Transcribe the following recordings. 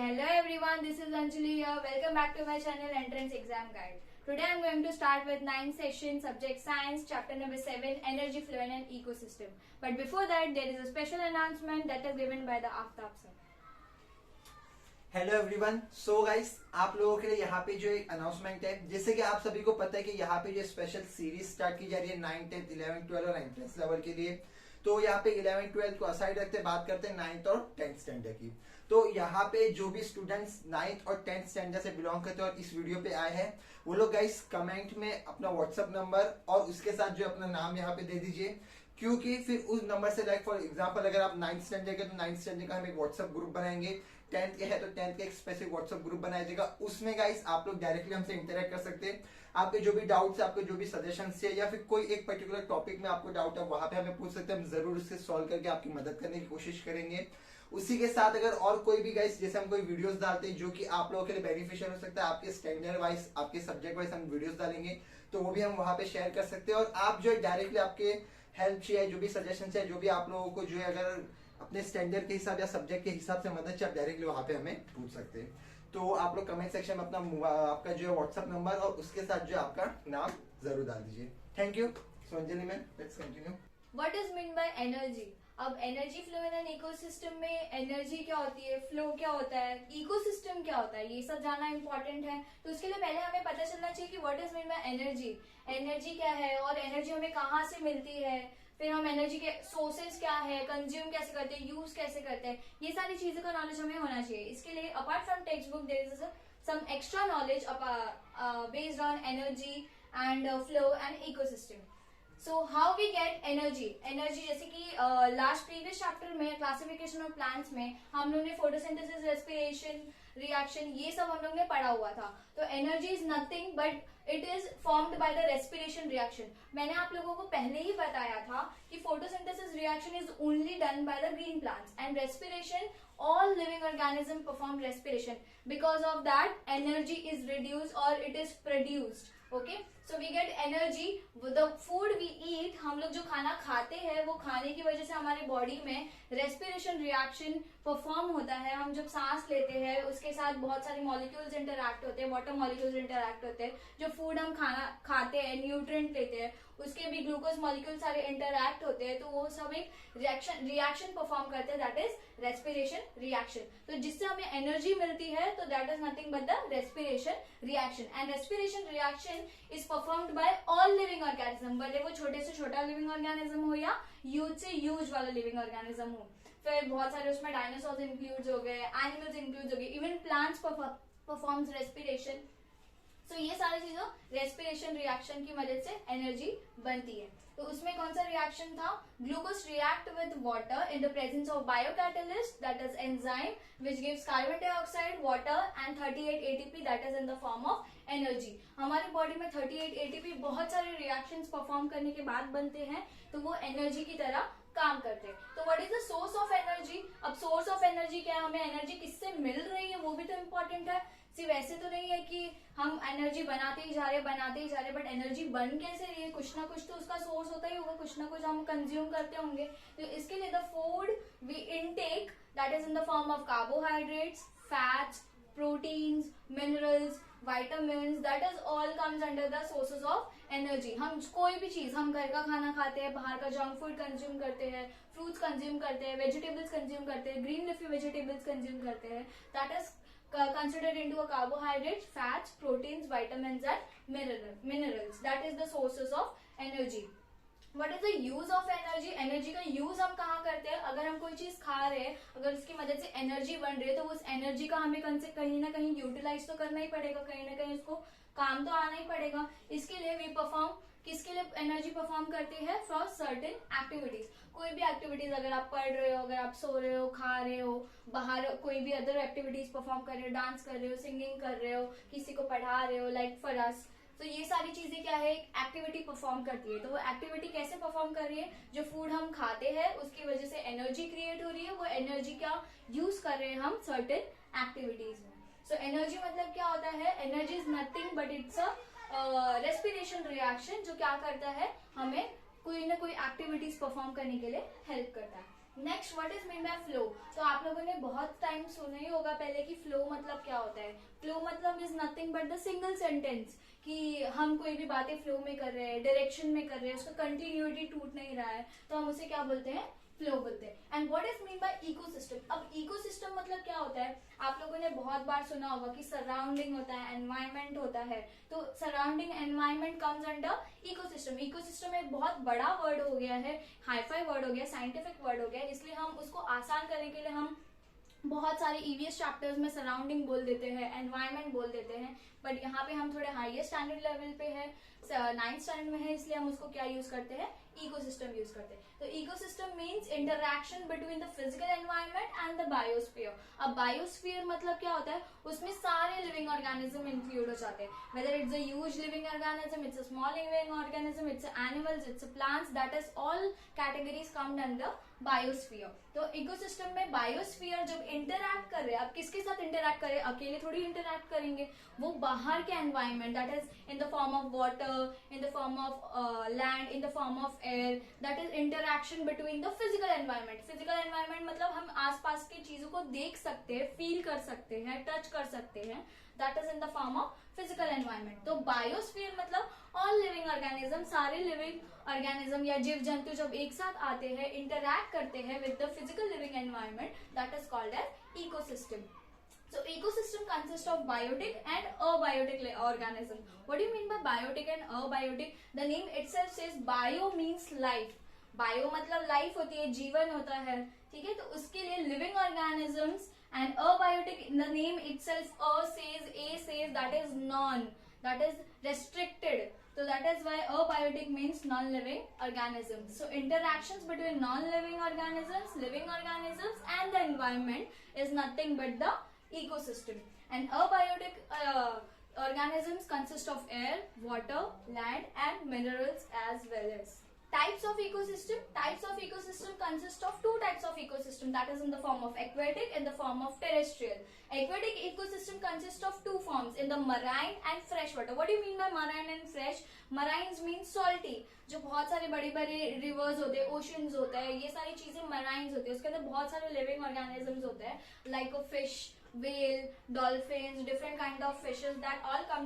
hello everyone, this is Anjali here. Welcome back to my channel Entrance Exam Guide. Today I am going to start with 9th session, subject science, chapter number 7, energy flow in an ecosystem. But before that, there is a special announcement that is given by the Aftab sir. Hello everyone, so guys आप लोगों के लिए यहाँ पे जो एक announcement है, जैसे कि आप सभी को पता है कि यहाँ पे जो स्पेशल सीरीज स्टार्ट की जा रही है 9th, 10th, 11th, 12th और एंट्रेंस लेवल के लिए। तो यहाँ पे 11th, 12th को असाइड रखते बात करते हैं 9th और 10th स्टैंडर्ड की। तो यहाँ पे जो भी स्टूडेंट्स 9th और 10th स्टैंडर्ड से बिलोंग करते हैं और इस वीडियो पे आए हैं, वो लोग गाइस कमेंट में अपना व्हाट्सएप नंबर और उसके साथ जो अपना नाम यहाँ पे दे दीजिए, क्योंकि फिर उस नंबर से लाइक फॉर एग्जांपल अगर आप 9th स्टैंडर्ड के तो 9th स्टैंडर्ड का हम एक व्हाट्सएप ग्रुप बनाएंगे, 10th के है तो 10th का एक स्पेसिफिक व्हाट्सएप ग्रुप बनाया जाएगा। उसमें गाइस आप लोग डायरेक्टली हमसे इंटरेक्ट कर सकते हैं। आपके जो भी डाउट्स है, आपके जो भी सजेशंस है या फिर कोई एक पर्टिकुलर टॉपिक में आपको डाउट है, वहां पे हमें पूछ सकते हैं। हम जरूर उससे सॉल्व करके आपकी मदद करने की कोशिश करेंगे। उसी के साथ अगर और कोई भी गाइस जैसे हम कोई वीडियोस डालते हैं जो कि आप लोगों के लिए बेनिफिशियल हो सकता है, आपके स्टैंडर्ड वाइज आपके सब्जेक्ट वाइज हम वीडियोस डालेंगे, तो वो भी हम वहां पे शेयर कर सकते हैं। और आप जो डायरेक्टली आपके हेल्प चाहिए, जो भी सजेशन है, जो भी आप लोगों को जो है अगर अपने स्टैंडर्ड के हिसाब या सब्जेक्ट के हिसाब से मदद चाहिए, आप डायरेक्टली वहां पे हमें पूछ सकते हैं। तो आप लोग कमेंट सेक्शन में अपना आपका जो है व्हाट्सएप नंबर और उसके साथ जो आपका नाम जरूर डाल दीजिए। Thank you. So Anjali ma'am, let's continue. What is meant by energy? अब energy flow in an ecosystem में एनर्जी क्या होती है, फ्लो क्या होता है, इकोसिस्टम क्या होता है, ये सब जानना इंपॉर्टेंट है। तो उसके लिए पहले हमें पता चलना चाहिए कि what is mean by energy, energy क्या है और एनर्जी हमें कहाँ से मिलती है, फिर हम एनर्जी के सोर्सेज क्या है, कंज्यूम कैसे करते हैं, यूज कैसे करते हैं, ये सारी चीजों का नॉलेज हमें होना चाहिए। इसके लिए apart from text book there is some extra knowledge based on energy and flow and ecosystem. So how we get energy, energy जैसे कि लास्ट प्रीवियस चैप्टर में क्लासिफिकेशन ऑफ प्लांट्स में हम लोग ने फोटोसिंथेसिस, रेस्पिरेशन, रिएक्शन ये सब हम लोग ने पढ़ा हुआ था। तो energy is nothing but it is formed by the respiration reaction. मैंने आप लोगों को पहले ही बताया था कि photosynthesis reaction is only done by the green plants and respiration all living organism perform respiration, because of that energy is reduced or it is produced. Okay, so we get energy with the food we eat। हम लोग जो खाना खाते हैं वो खाने की वजह से हमारे बॉडी में रेस्पिरेशन रिएक्शन परफॉर्म होता है। हम जब सांस लेते हैं उसके साथ बहुत सारे मॉलिक्यूल्स इंटरैक्ट होते हैं, वाटर मॉलिक्यूल्स इंटरैक्ट होते हैं। जो फूड हम खाना खाते हैं, न्यूट्रिएंट लेते हैं, उसके भी ग्लूकोज मॉलिक्यूल सारे इंटरैक्ट होते हैं, तो वो सब एक रिएक्शन परफॉर्म करते हैं, दैट इज रेस्पिरेशन रिएक्शन। तो जिससे हमें एनर्जी मिलती है तो that is nothing but the respiration reaction. And respiration reaction is performed by all living organism, भले वो छोटे से छोटा लिविंग ऑर्गेनिज्म हो या ह्यूज से ह्यूज वाला लिविंग ऑर्गेनिज्म हो। फिर बहुत सारे उसमें डायनासोर्स इंक्लूड हो गए, एनिमल्स इंक्लूड हो गए, इवन प्लांट्स परफॉर्म्स रेस्पिरेशन। तो ये सारी चीजों रेस्पिरेशन रिएक्शन की मदद से एनर्जी बनती है। तो उसमें कौन सा रिएक्शन था, glucose react with water in the presence of biocatalyst that is enzyme which gives carbon dioxide, water and 38 ATP that is in the form of energy. हमारी बॉडी में 38 ATP बहुत सारे रिएक्शंस परफॉर्म करने के बाद बनते हैं, तो वो एनर्जी की तरह काम करते हैं। तो what is the source of energy? अब सोर्स ऑफ एनर्जी क्या है, हमें एनर्जी किससे मिल रही है वो भी तो इम्पोर्टेंट है। सिर्फ ऐसे तो नहीं है कि हम एनर्जी बनाते ही जा रहे बट एनर्जी बन कैसे रही है, कुछ ना कुछ तो उसका सोर्स होता ही होगा, कुछ ना कुछ हम कंज्यूम करते होंगे। तो इसके लिए the food we intake that is in the form of carbohydrates, fats, proteins, minerals, vitamins, that is all comes under the sources of energy। हम कोई भी चीज, हम घर का खाना खाते हैं, बाहर का जंक फूड कंज्यूम करते हैं, फ्रूट्स कंज्यूम करते हैं, वेजिटेबल्स कंज्यूम करते हैं, ग्रीन लिफी वेजिटेबल्स कंज्यूम करते हैं, that is considered into a carbohydrates, fats, proteins, vitamins and minerals. That is the sources of energy. What is the use of energy? Energy का use हम कहाँ करते हैं? अगर हम कोई चीज खा रहे हैं, अगर उसकी मदद से एनर्जी बन रही है तो उस एनर्जी का हमें कहीं ना कहीं यूटिलाइज तो करना ही पड़ेगा, कहीं ना कहीं उसको काम तो आना ही पड़ेगा। इसके लिए वी परफॉर्म, किसके लिए एनर्जी परफॉर्म करती है? For certain activities. कोई भी एक्टिविटीज, अगर आप पढ़ रहे हो, अगर आप सो रहे हो, खा रहे हो, बाहर कोई भी अदर एक्टिविटीज परफॉर्म कर रहे हो, डांस कर रहे हो, सिंगिंग कर रहे हो, किसी को पढ़ा रहे हो, लाइक फॉर अस, तो ये सारी चीजें क्या है, एक्टिविटी परफॉर्म करती है। तो वो एक्टिविटी कैसे परफॉर्म कर रही है? जो फूड हम खाते हैं उसकी वजह से एनर्जी क्रिएट हो रही है, वो एनर्जी क्या यूज कर रहे हैं हम सर्टेन एक्टिविटीज में। सो एनर्जी मतलब क्या होता है? Energy is nothing but it's a respiration reaction, जो क्या करता है, हमें कोई ना कोई एक्टिविटीज परफॉर्म करने के लिए हेल्प करता है। Next what is mean by flow. तो आप लोगों ने बहुत टाइम सुना ही होगा पहले कि फ्लो मतलब क्या होता है। फ्लो मतलब is nothing but the single sentence, कि हम कोई भी बातें फ्लो में कर रहे हैं, डायरेक्शन में कर रहे हैं, उसका कंटिन्यूटी टूट नहीं रहा है, तो हम उसे क्या बोलते हैं, फ्लो बोलते हैं। And what is mean by ecosystem. अब इकोसिस्टम मतलब क्या होता है, आप लोगों ने बहुत बार सुना होगा कि सराउंडिंग होता है, एनवायरमेंट होता है, तो surrounding environment comes under ecosystem. Ecosystem एक बहुत बड़ा वर्ड हो गया है, हाईफाई वर्ड हो गया, साइंटिफिक वर्ड हो गया, इसलिए हम उसको आसान करने के लिए हम बहुत सारे ईवीएस चैप्टर्स में सराउंडिंग बोल देते हैं, एनवायरमेंट बोल देते हैं, बट यहाँ पे हम थोड़े हाईएस्ट स्टैंडर्ड लेवल पे है, 9th स्टैंडर्ड में है, इसलिए हम उसको क्या यूज करते हैं, इकोसिस्टम यूज करते हैं। तो ecosystem means interaction between the physical environment and the biosphere. अब बायोस्फीयर मतलब क्या होता है, उसमें सारे लिविंग ऑर्गेनिज्म इंक्लूड हो जाते हैं, whether it's a huge living organism, it's a small living organism, it's animals, it's plants, that is all categories comed under biosphere. तो इकोसिस्टम में बायोस्फीयर जब इंटरैक्ट कर रहे हैं, अब किसके साथ इंटरैक्ट कर रहे हैं, अकेले थोड़ी इंटरैक्ट करेंगे, वो बाहर के environment, that is in the form of water, in the form of land, in the form of air, that is interaction between the physical environment. Physical environment मतलब हम आसपास की चीजों को देख सकते हैं, फील कर सकते हैं, टच कर सकते हैं, that is in the form of physical environment. तो बायोस्फीयर मतलब ऑल लिविंग ऑर्गेनिज्म, सारे लिविंग ऑर्गेनिज्म या जीव जंतु जब एक साथ आते हैं, इंटरैक्ट करते हैं with the physical living environment, that is called as ecosystem. So ecosystem consists of biotic and abiotic organism. What do you mean by biotic and abiotic? The name itself says bio means life. Bio मतलब life होती है, जीवन होता है, ठीक है, तो उसके लिए living organisms, and abiotic in the name itself, a says that is non, that is restricted. So that is why abiotic means non-living organisms. So interactions between non-living organisms, living organisms and the environment is nothing but the ecosystem. And abiotic organisms consist of air, water, land and minerals as well as. Types of ecosystem. Types of ecosystem consist of two types of ecosystem, that is in the form of aquatic and the form of terrestrial. Aquatic ecosystem consists of two forms, in the marine and freshwater. What do you mean by marine and fresh? Marines means salty, जो बहुत सारे बड़े बड़े reverse होते हैं, oceans होता है, ये सारी चीजें मराइन्स होते हैं, उसके अंदर बहुत सारे लिविंग ऑर्गेनिजम्स होते हैं, like a fish, whale, dolphins, different kind of fishes, that all come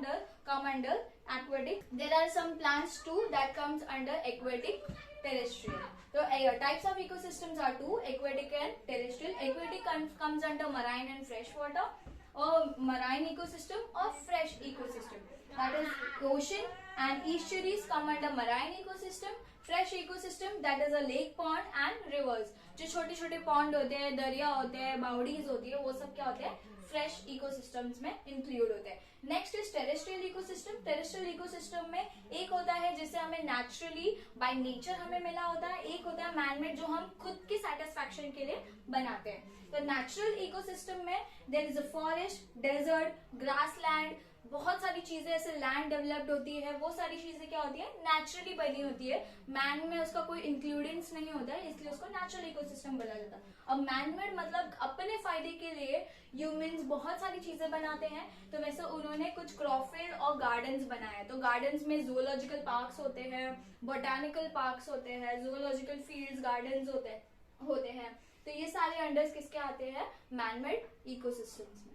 under aquatic. There are some plants too that comes under aquatic, terrestrial. So types of ecosystems are two, aquatic and terrestrial. Aquatic comes under marine and freshwater, or marine ecosystem or fresh ecosystem, that is ocean and estuaries come under marine ecosystem. Fresh ecosystem, that is a lake, pond and rivers. जो छोटे छोटे pond होते हैं, दरिया होते हैं, बाउडीज होती है, वो सब क्या होते हैं, फ्रेश इकोसिस्टम्स में इंक्लूड होते हैं. Next is terrestrial ecosystem. Terrestrial ecosystem में एक होता है जिसे हमें नेचुरली बाय नेचर हमें मिला होता है, एक होता है मैनमेड जो हम खुद की सेटिस्फैक्शन के लिए बनाते हैं. तो नेचुरल इकोसिस्टम में there is a forest, desert, grassland, बहुत सारी चीजें ऐसे लैंड डेवलप्ड होती है, वो सारी चीजें क्या होती है, नेचुरली बनी होती है, मैन में उसका कोई इंक्लूडेंस नहीं होता है, इसलिए उसको नेचुरल इकोसिस्टम बोला जाता है. अब मैनमेड मतलब अपने फायदे के लिए ह्यूमंस बहुत सारी चीजें बनाते हैं, तो वैसे उन्होंने कुछ क्रॉपफील्ड और गार्डन्स बनाए. तो गार्डन्स में जूलॉजिकल पार्क्स होते हैं, बोटानिकल पार्क्स होते हैं, जूलॉजिकल फील्ड्स, गार्डन्स होते हैं. तो ये सारे अंडर्स किसके आते हैं, मैनमेड इकोसिस्टम्स में.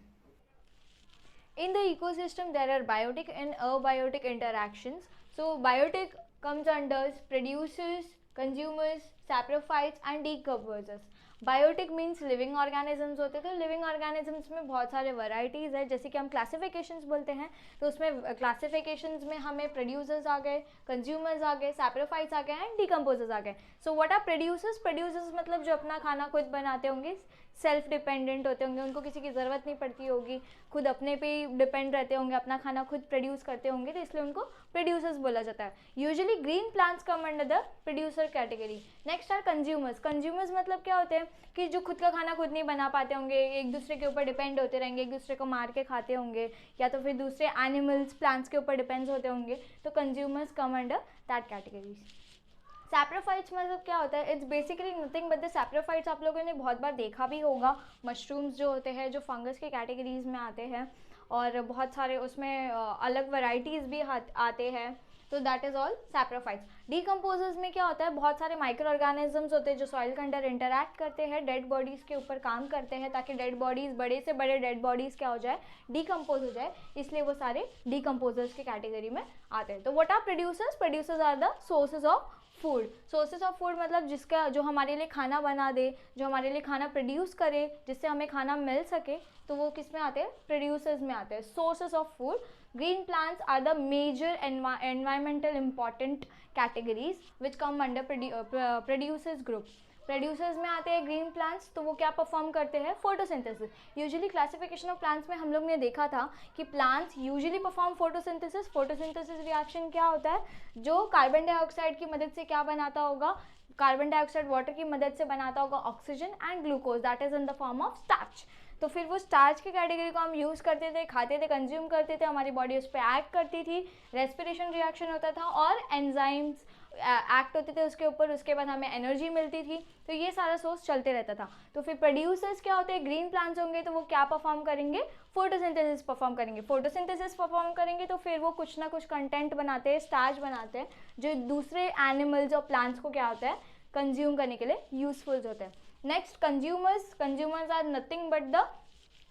In the ecosystem, there are biotic and abiotic interactions. So, biotic comes under producers, consumers, saprophytes and decomposers. Biotic means living organisms होते हैं. तो लिविंग ऑर्गेनिजम्स में बहुत सारे वैरायटीज़ है, जैसे कि हम क्लासिफिकेशंस बोलते हैं, तो उसमें क्लासिफिकेशंस में हमें प्रोड्यूसर्स आ गए, कंज्यूमर्स आ गए, सैप्रोफाइट्स आ गए एंड डिकम्पोजर्स आ गए. So what are producers? Producers मतलब जो अपना खाना खुद बनाते होंगे, सेल्फ डिपेंडेंट होते होंगे, उनको किसी की ज़रूरत नहीं पड़ती होगी, खुद अपने पे ही डिपेंड रहते होंगे, अपना खाना खुद प्रोड्यूस करते होंगे, तो इसलिए उनको प्रोड्यूसर्स बोला जाता है. Usually green plants come under the producer category. Next are consumers. Consumers मतलब क्या होते हैं कि जो खुद का खाना खुद नहीं बना पाते होंगे, एक दूसरे के ऊपर डिपेंड होते रहेंगे, एक दूसरे को मार के खाते होंगे, या तो फिर दूसरे एनिमल्स, प्लांट्स के ऊपर डिपेंड्स होते होंगे, तो consumers come under that categories. Saprophytes मतलब क्या होता है? It's basically nothing but the saprophytes आप लोगों ने बहुत बार देखा भी होगा. मशरूम्स जो होते हैं, जो फंगस के कैटेगरीज में आते हैं, और बहुत सारे उसमें अलग वैरायटीज़ भी आते हैं. तो that is all saprophytes. Decomposers में क्या होता है, बहुत सारे माइक्रो ऑर्गेनिजम्स होते हैं जो सॉइल के अंदर इंटरैक्ट करते हैं, डेड बॉडीज़ के ऊपर काम करते हैं ताकि डेड बॉडीज़, बड़े से बड़े डेड बॉडीज़ क्या हो जाए, डीकम्पोज हो जाए, इसलिए वो सारे डीकम्पोजर्स की कैटेगरी में आते हैं। तो what are producers? Producers are the sources of food. Sources of food मतलब जिसका, जो हमारे लिए खाना बना दे, जो हमारे लिए खाना प्रोड्यूस करे, जिससे हमें खाना मिल सके, तो वो किस में आते हैं? प्रोड्यूसर्स में आते हैं, sources of food. Green plants are the major environmental important categories which come under producers group. Producers में आते हैं ग्रीन प्लांट्स, तो वो क्या परफॉर्म करते हैं? Photosynthesis. Usually classification of plants में हम लोग ने देखा था कि plants usually perform photosynthesis. Photosynthesis reaction क्या होता है? जो कार्बन डाइऑक्साइड की मदद से क्या बनाता होगा? कार्बन डाइऑक्साइड वाटर की मदद से बनाता होगा oxygen and glucose, that is in the form of starch. तो फिर वो स्टार्च की कैटेगरी को हम यूज़ करते थे, खाते थे, कंज्यूम करते थे, हमारी बॉडी उस पर एक्ट करती थी, रेस्पिरेशन रिएक्शन होता था और एंजाइम्स एक्ट होते थे उसके ऊपर, उसके बाद हमें एनर्जी मिलती थी। तो ये सारा सोर्स चलते रहता था। तो फिर प्रोड्यूसर्स क्या होते हैं? ग्रीन प्लांट्स होंगे तो वो क्या परफॉर्म करेंगे? फोटोसिंथेसिस परफॉर्म करेंगे। फोटोसिंथेसिस परफॉर्म करेंगे तो फिर वो कुछ ना कुछ कंटेंट बनाते हैं, स्टार्च बनाते हैं, जो दूसरे एनिमल्स और प्लांट्स को क्या होता है? कंज्यूम करने के लिए यूजफुल होते हैं। Next, consumers. Consumers are nothing but the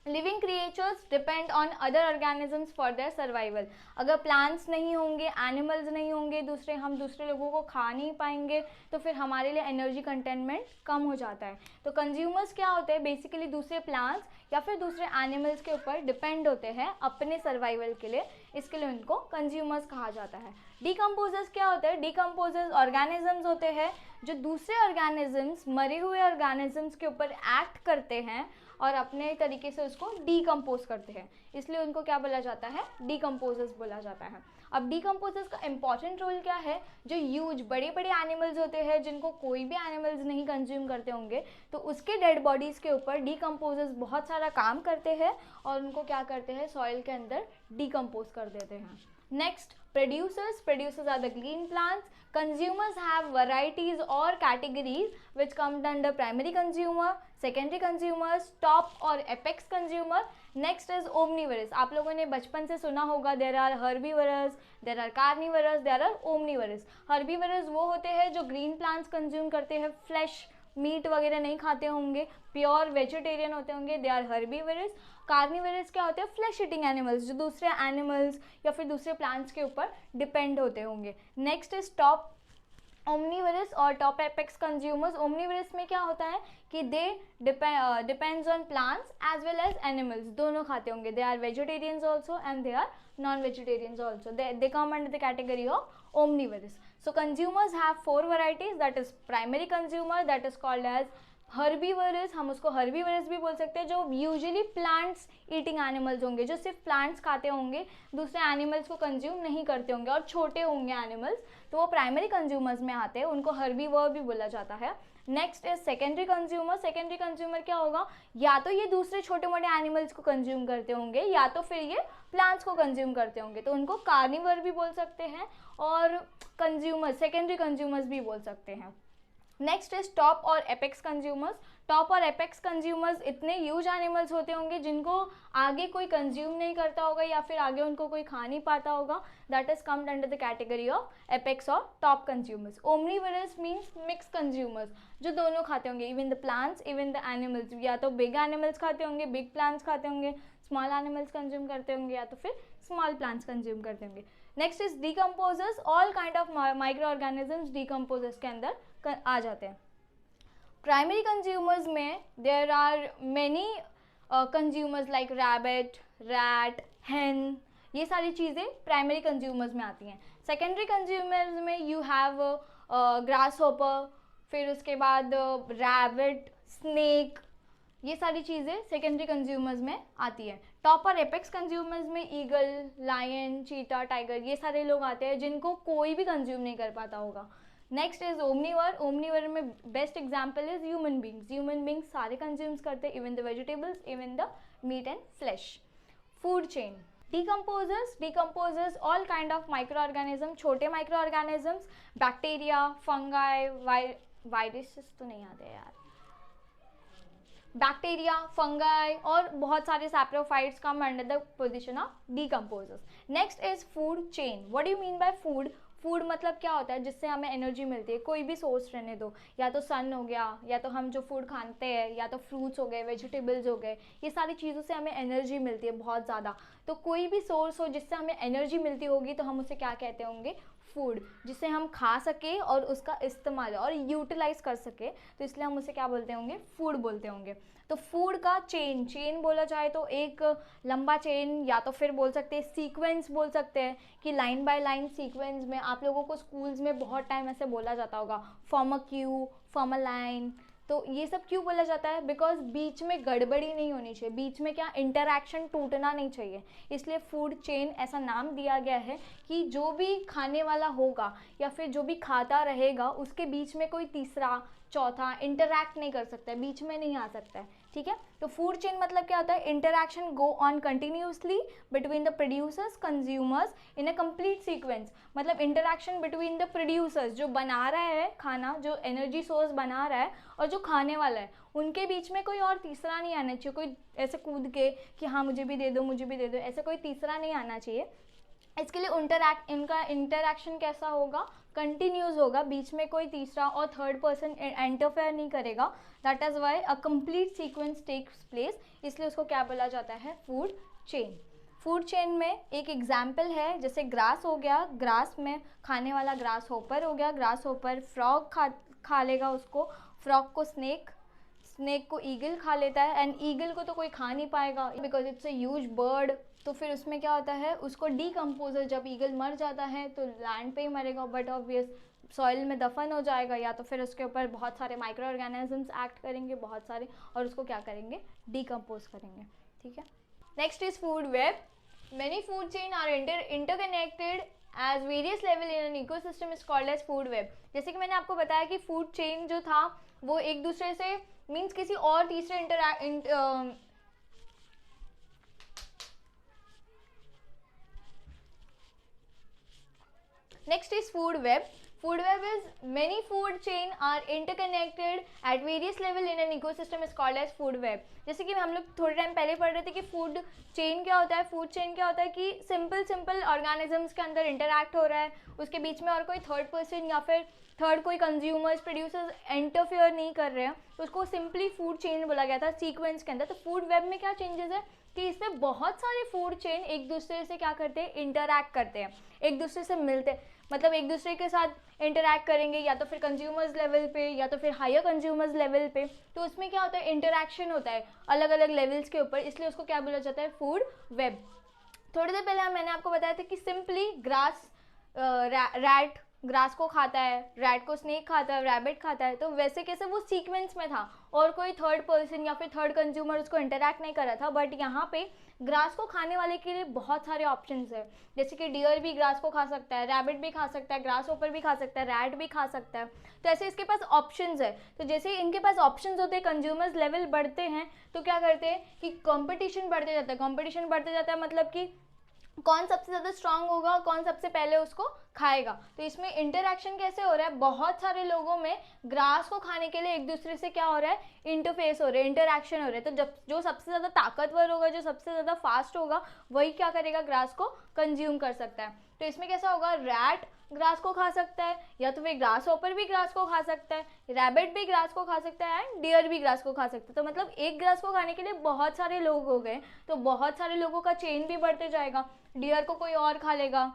living creatures depend on other organisms for their survival. अगर प्लांट्स नहीं होंगे, एनिमल्स नहीं होंगे, हम दूसरे लोगों को खा नहीं पाएंगे, तो फिर हमारे लिए एनर्जी कंटेनमेंट कम हो जाता है। तो कंज्यूमर्स क्या होते हैं? बेसिकली दूसरे प्लांट्स या फिर दूसरे एनिमल्स के ऊपर डिपेंड होते हैं अपने सर्वाइवल के लिए, इसके लिए उनको कंज्यूमर्स कहा जाता है। डीकम्पोजर्स क्या होते हैं? डीकम्पोजर्स ऑर्गेनिजम्स होते हैं जो दूसरे ऑर्गेनिजम्स, मरे हुए ऑर्गेनिजम्स के ऊपर एक्ट करते हैं और अपने तरीके से उसको डीकम्पोज करते हैं, इसलिए उनको क्या बोला जाता है? डीकम्पोजर्स बोला जाता है। अब डीकम्पोजर्स का इंपॉर्टेंट रोल क्या है? जो ह्यूज बड़े बड़े एनिमल्स होते हैं जिनको कोई भी एनिमल्स नहीं कंज्यूम करते होंगे, तो उसके डेड बॉडीज़ के ऊपर डीकम्पोजर्स बहुत सारा काम करते हैं और उनको क्या करते हैं? सॉइल के अंदर डीकम्पोज कर देते हैं। Next, producers. Producers are the green plants. Consumers have varieties or categories which come under primary consumer, secondary consumers, top or apex consumer. Next is omnivorous. आप लोगों ने बचपन से सुना होगा, there are herbivorous, there are carnivorous, there are omnivorous. Herbivorous वो होते हैं जो green plants consume करते हैं, flesh मीट वगैरह नहीं खाते होंगे, प्योर वेजिटेरियन होते होंगे, दे आर हर्बीवरस। कार्निवरस क्या होते हैं? फ्लैश ईटिंग एनिमल्स, जो दूसरे एनिमल्स या फिर दूसरे प्लांट्स के ऊपर डिपेंड होते होंगे। नेक्स्ट इज टॉप ओमनीवरस और टॉप एपेक्स कंज्यूमर्स। ओमनीवरस में क्या होता है कि they depends on plants as well as animals, दोनों खाते होंगे। They are vegetarians also and they are non vegetarians also, they come under the category of omnivorous. So consumers have 4 varieties, that is primary consumer, that is called as herbivorous, हम उसको herbivorous भी बोल सकते हैं, जो usually plants eating animals होंगे, जो सिर्फ प्लांट्स खाते होंगे, दूसरे एनिमल्स को कंज्यूम नहीं करते होंगे और छोटे होंगे एनिमल्स, तो वो प्राइमरी कंज्यूमर्स में आते हैं, उनको हर्बीवर भी बोला जाता है। Next is secondary consumer. Secondary consumer क्या होगा? या तो ये दूसरे छोटे मोटे एनिमल्स को कंज्यूम करते होंगे या तो फिर ये प्लांट्स को कंज्यूम करते होंगे, तो उनको कार्निवर भी बोल सकते हैं और कंज्यूमर, सेकेंडरी कंज्यूमर्स भी बोल सकते हैं। नेक्स्ट इज टॉप और एपेक्स कंज्यूमर्स। टॉप और एपेक्स कंज्यूमर्स इतने ह्यूज एनिमल्स होते होंगे जिनको आगे कोई कंज्यूम नहीं करता होगा या फिर आगे उनको कोई खा नहीं पाता होगा, that is comed under the category of apex और top consumers. Omnivorous means mix consumers, जो दोनों खाते होंगे, even the plants even the animals, या तो बिग एनिमल्स खाते होंगे, बिग प्लांट्स खाते होंगे, स्मॉल एनिमल्स कंज्यूम करते होंगे या तो फिर स्मॉल प्लांट्स कंज्यूम करते होंगे। Next is decomposers. All kind of micro organisms decomposers के अंदर आ जाते हैं। प्राइमरी कंज्यूमर्स में there are many consumers like rabbit, rat, hen, ये सारी चीज़ें प्राइमरी कंज्यूमर्स में आती हैं। सेकेंडरी कंज्यूमर्स में यू हैव ग्रास हॉपर, फिर उसके बाद रैबिट, स्नेक, ये सारी चीज़ें सेकेंडरी कंज्यूमर्स में आती है। टॉप और एपेक्स कंज्यूमर्स में ईगल, लायन, चीता, टाइगर, ये सारे लोग आते हैं जिनको कोई भी कंज्यूम नहीं कर पाता होगा। Next is omnivore. ओमनीवर में best example is human beings. Human beings सारे कंज्यूम्स करते हैं, even the vegetables, even the meat and flesh. Food chain. Decomposers, all kind of microorganisms, छोटे microorganisms, बैक्टीरिया, फंगाई, वायरसेस तो नहीं आते यार, bacteria, fungi और बहुत सारे saprophytes come under the position of decomposers. Next is food chain. What do you mean by food? Food मतलब क्या होता है, जिससे हमें एनर्जी मिलती है, कोई भी सोर्स रहने दो, या तो सन हो गया, या तो हम जो फूड खाते हैं, या तो फ्रूट्स हो गए, वेजिटेबल्स हो गए, ये सारी चीज़ों से हमें एनर्जी मिलती है बहुत ज़्यादा। तो कोई भी सोर्स हो जिससे हमें एनर्जी मिलती होगी तो हम उसे क्या कहते होंगे, फूड, जिसे हम खा सके और उसका इस्तेमाल और यूटिलाइज कर सके, तो इसलिए हम उसे क्या बोलते होंगे, फूड बोलते होंगे। तो फूड का चेन बोला जाए तो एक लंबा चेन, या तो फिर बोल सकते हैं सीक्वेंस बोल सकते हैं, कि लाइन बाय लाइन सीक्वेंस में आप लोगों को स्कूल्स में बहुत टाइम ऐसे बोला जाता होगा, form a Q, form a line. तो ये सब क्यों बोला जाता है, बिकॉज बीच में गड़बड़ी नहीं होनी चाहिए, बीच में क्या इंटरैक्शन टूटना नहीं चाहिए, इसलिए फूड चेन ऐसा नाम दिया गया है कि जो भी खाने वाला होगा या फिर जो भी खाता रहेगा उसके बीच में कोई तीसरा चौथा इंटरैक्ट नहीं कर सकता है, बीच में नहीं आ सकता है, ठीक है। तो फूड चेन मतलब क्या होता है, interaction go on continuously between the producers consumers in a complete sequence. मतलब इंटरैक्शन बिटवीन द प्रोड्यूसर्स, जो बना रहा है खाना, जो एनर्जी सोर्स बना रहा है, और जो खाने वाला है, उनके बीच में कोई और तीसरा नहीं आना चाहिए, कोई ऐसे कूद के कि हाँ मुझे भी दे दो, मुझे भी दे दो, ऐसे कोई तीसरा नहीं आना चाहिए। इसके लिए इनका इंटरैक्शन कैसा होगा, कंटिन्यूस होगा, बीच में कोई तीसरा और थर्ड पर्सन इंटरफेयर नहीं करेगा। That is why a complete sequence takes place, इसलिए उसको क्या बोला जाता है, फूड चेन। फूड चेन में एक एग्जाम्पल है, जैसे ग्रास हो गया, ग्रास में खाने वाला ग्रास होपर हो गया, ग्रास होपर फ्रॉग खा लेगा उसको, फ्रॉग को स्नेक को ईगल खा लेता है, एंड ईगल को तो कोई खा नहीं पाएगा because it's a huge bird. तो फिर उसमें क्या होता है, उसको डीकम्पोजर, जब ईगल मर जाता है तो लैंड पे ही मरेगा, बट ऑब्वियस सॉइल में दफन हो जाएगा, या तो फिर उसके ऊपर बहुत सारे माइक्रो ऑर्गेनिजम्स एक्ट करेंगे, बहुत सारे, और उसको क्या करेंगे, डीकम्पोज करेंगे, ठीक है। Next is food web. Many food chain are interconnected as various level in an ecosystem is called as food web. जैसे कि मैंने आपको बताया कि फूड चेन जो था वो एक दूसरे से मीन्स किसी और तीसरे Next is food web. Food web is many food chain are interconnected at various level in an ecosystem is called as food web. जैसे कि हम लोग थोड़े टाइम पहले पढ़ रहे थे कि फूड चेन क्या होता है। फूड चेन क्या होता है कि सिंपल ऑर्गेनिजम्स के अंदर इंटरैक्ट हो रहा है, उसके बीच में और कोई थर्ड पर्सन या फिर थर्ड कोई कंज्यूमर्स प्रोड्यूसर्स इंटरफेयर नहीं कर रहे हैं, तो उसको सिंपली फूड चेन बोला गया था सीक्वेंस के अंदर। तो फूड वेब में क्या चेंजेस है कि इसमें बहुत सारे फूड चेन एक दूसरे से क्या करते हैं, इंटरैक्ट करते हैं, एक दूसरे से मिलते हैं, मतलब एक दूसरे के साथ इंटरैक्ट करेंगे, या तो फिर कंज्यूमर्स लेवल पे या तो फिर हायर कंज्यूमर्स लेवल पे। तो उसमें क्या होता है, इंटरैक्शन होता है अलग अलग लेवल्स के ऊपर, इसलिए उसको क्या बोला जाता है, फूड वेब। थोड़ी देर पहले मैंने आपको बताया था कि सिंपली रैट ग्रास को खाता है, रैट को स्नेक खाता है, रैबिट खाता है, तो वैसे कैसे वो सीक्वेंस में था और कोई थर्ड पर्सन या फिर थर्ड कंज्यूमर उसको इंटरैक्ट नहीं कर रहा था। बट यहाँ पे ग्रास को खाने वाले के लिए बहुत सारे ऑप्शंस है, जैसे कि डियर भी ग्रास को खा सकता है, रैबिट भी खा सकता है, ग्रास होपर भी खा सकता है, रैट भी खा सकता है। तो ऐसे इसके पास ऑप्शंस है। तो जैसे इनके पास ऑप्शंस होते हैं, कंज्यूमर्स लेवल बढ़ते हैं, तो क्या करते हैं कि कंपटीशन बढ़ते जाता है। कंपटीशन बढ़ते जाता है मतलब कि कौन सबसे ज़्यादा स्ट्रांग होगा, कौन सबसे पहले उसको खाएगा। तो इसमें इंटरैक्शन कैसे हो रहा है, बहुत सारे लोगों में ग्रास को खाने के लिए एक दूसरे से क्या हो रहा है, इंटरफेस हो रहा है, इंटरैक्शन हो रहा है। तो जब जो सबसे ज़्यादा ताकतवर होगा, जो सबसे ज़्यादा फास्ट होगा, वही क्या करेगा, ग्रास को कंज्यूम कर सकता है। तो इसमें कैसा होगा, रैट ग्रास को खा सकता है, या तो फिर ग्रास होपर भी ग्रास को खा सकता है, रैबिट भी ग्रास को खा सकता है, एंड डियर भी ग्रास को खा सकता है। तो मतलब एक ग्रास को खाने के लिए बहुत सारे लोग हो गए, तो बहुत सारे लोगों का चेन भी बढ़ते जाएगा। डियर को कोई और खा लेगा,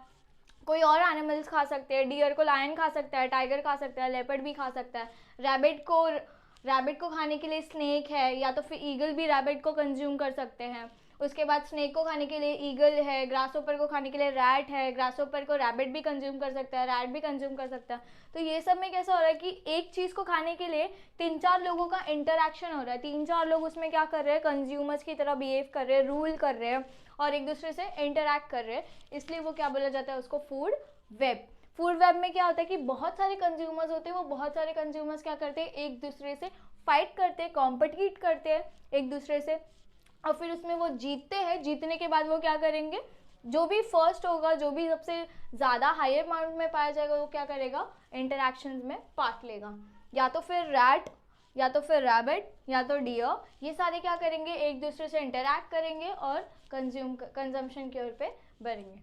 कोई और एनिमल्स खा सकते हैं, डियर को लायन खा सकता है, टाइगर खा सकता है, लेपर्ड भी खा सकता है। रैबिट को खाने के लिए स्नेक है, या तो फिर ईगल भी रैबिट को कंज्यूम कर सकते हैं। उसके बाद स्नेक को खाने के लिए ईगल है, ग्रास होपर को खाने के लिए रैट है, ग्रास होपर को रैबिट भी कंज्यूम कर सकता है, रैट भी कंज्यूम कर सकता है। तो ये सब में कैसा हो रहा है कि एक चीज़ को खाने के लिए 3-4 लोगों का इंटरैक्शन हो रहा है, 3-4 लोग उसमें क्या कर रहे हैं, कंज्यूमर्स की तरह बिहेव कर रहे हैं, रूल कर रहे हैं और एक दूसरे से इंटरैक्ट कर रहे हैं, इसलिए वो क्या बोला जाता है, उसको फूड वेब। फूड वेब में क्या होता है कि बहुत सारे कंज्यूमर्स होते हैं, वो बहुत सारे कंज्यूमर्स क्या करते हैं, एक दूसरे से फाइट करते हैं, कॉम्पिटिट करते हैं एक दूसरे से, और फिर उसमें वो जीतते हैं। जीतने के बाद वो क्या करेंगे, जो भी फर्स्ट होगा, जो भी सबसे ज़्यादा हायर अमाउंट में पाया जाएगा, वो क्या करेगा, इंटरैक्शंस में पार्ट लेगा। या तो फिर रैट, या तो फिर रैबिट, या तो डियर, ये सारे क्या करेंगे, एक दूसरे से इंटरैक्ट करेंगे और कंजम्पशन की ओर पे बढ़ेंगे।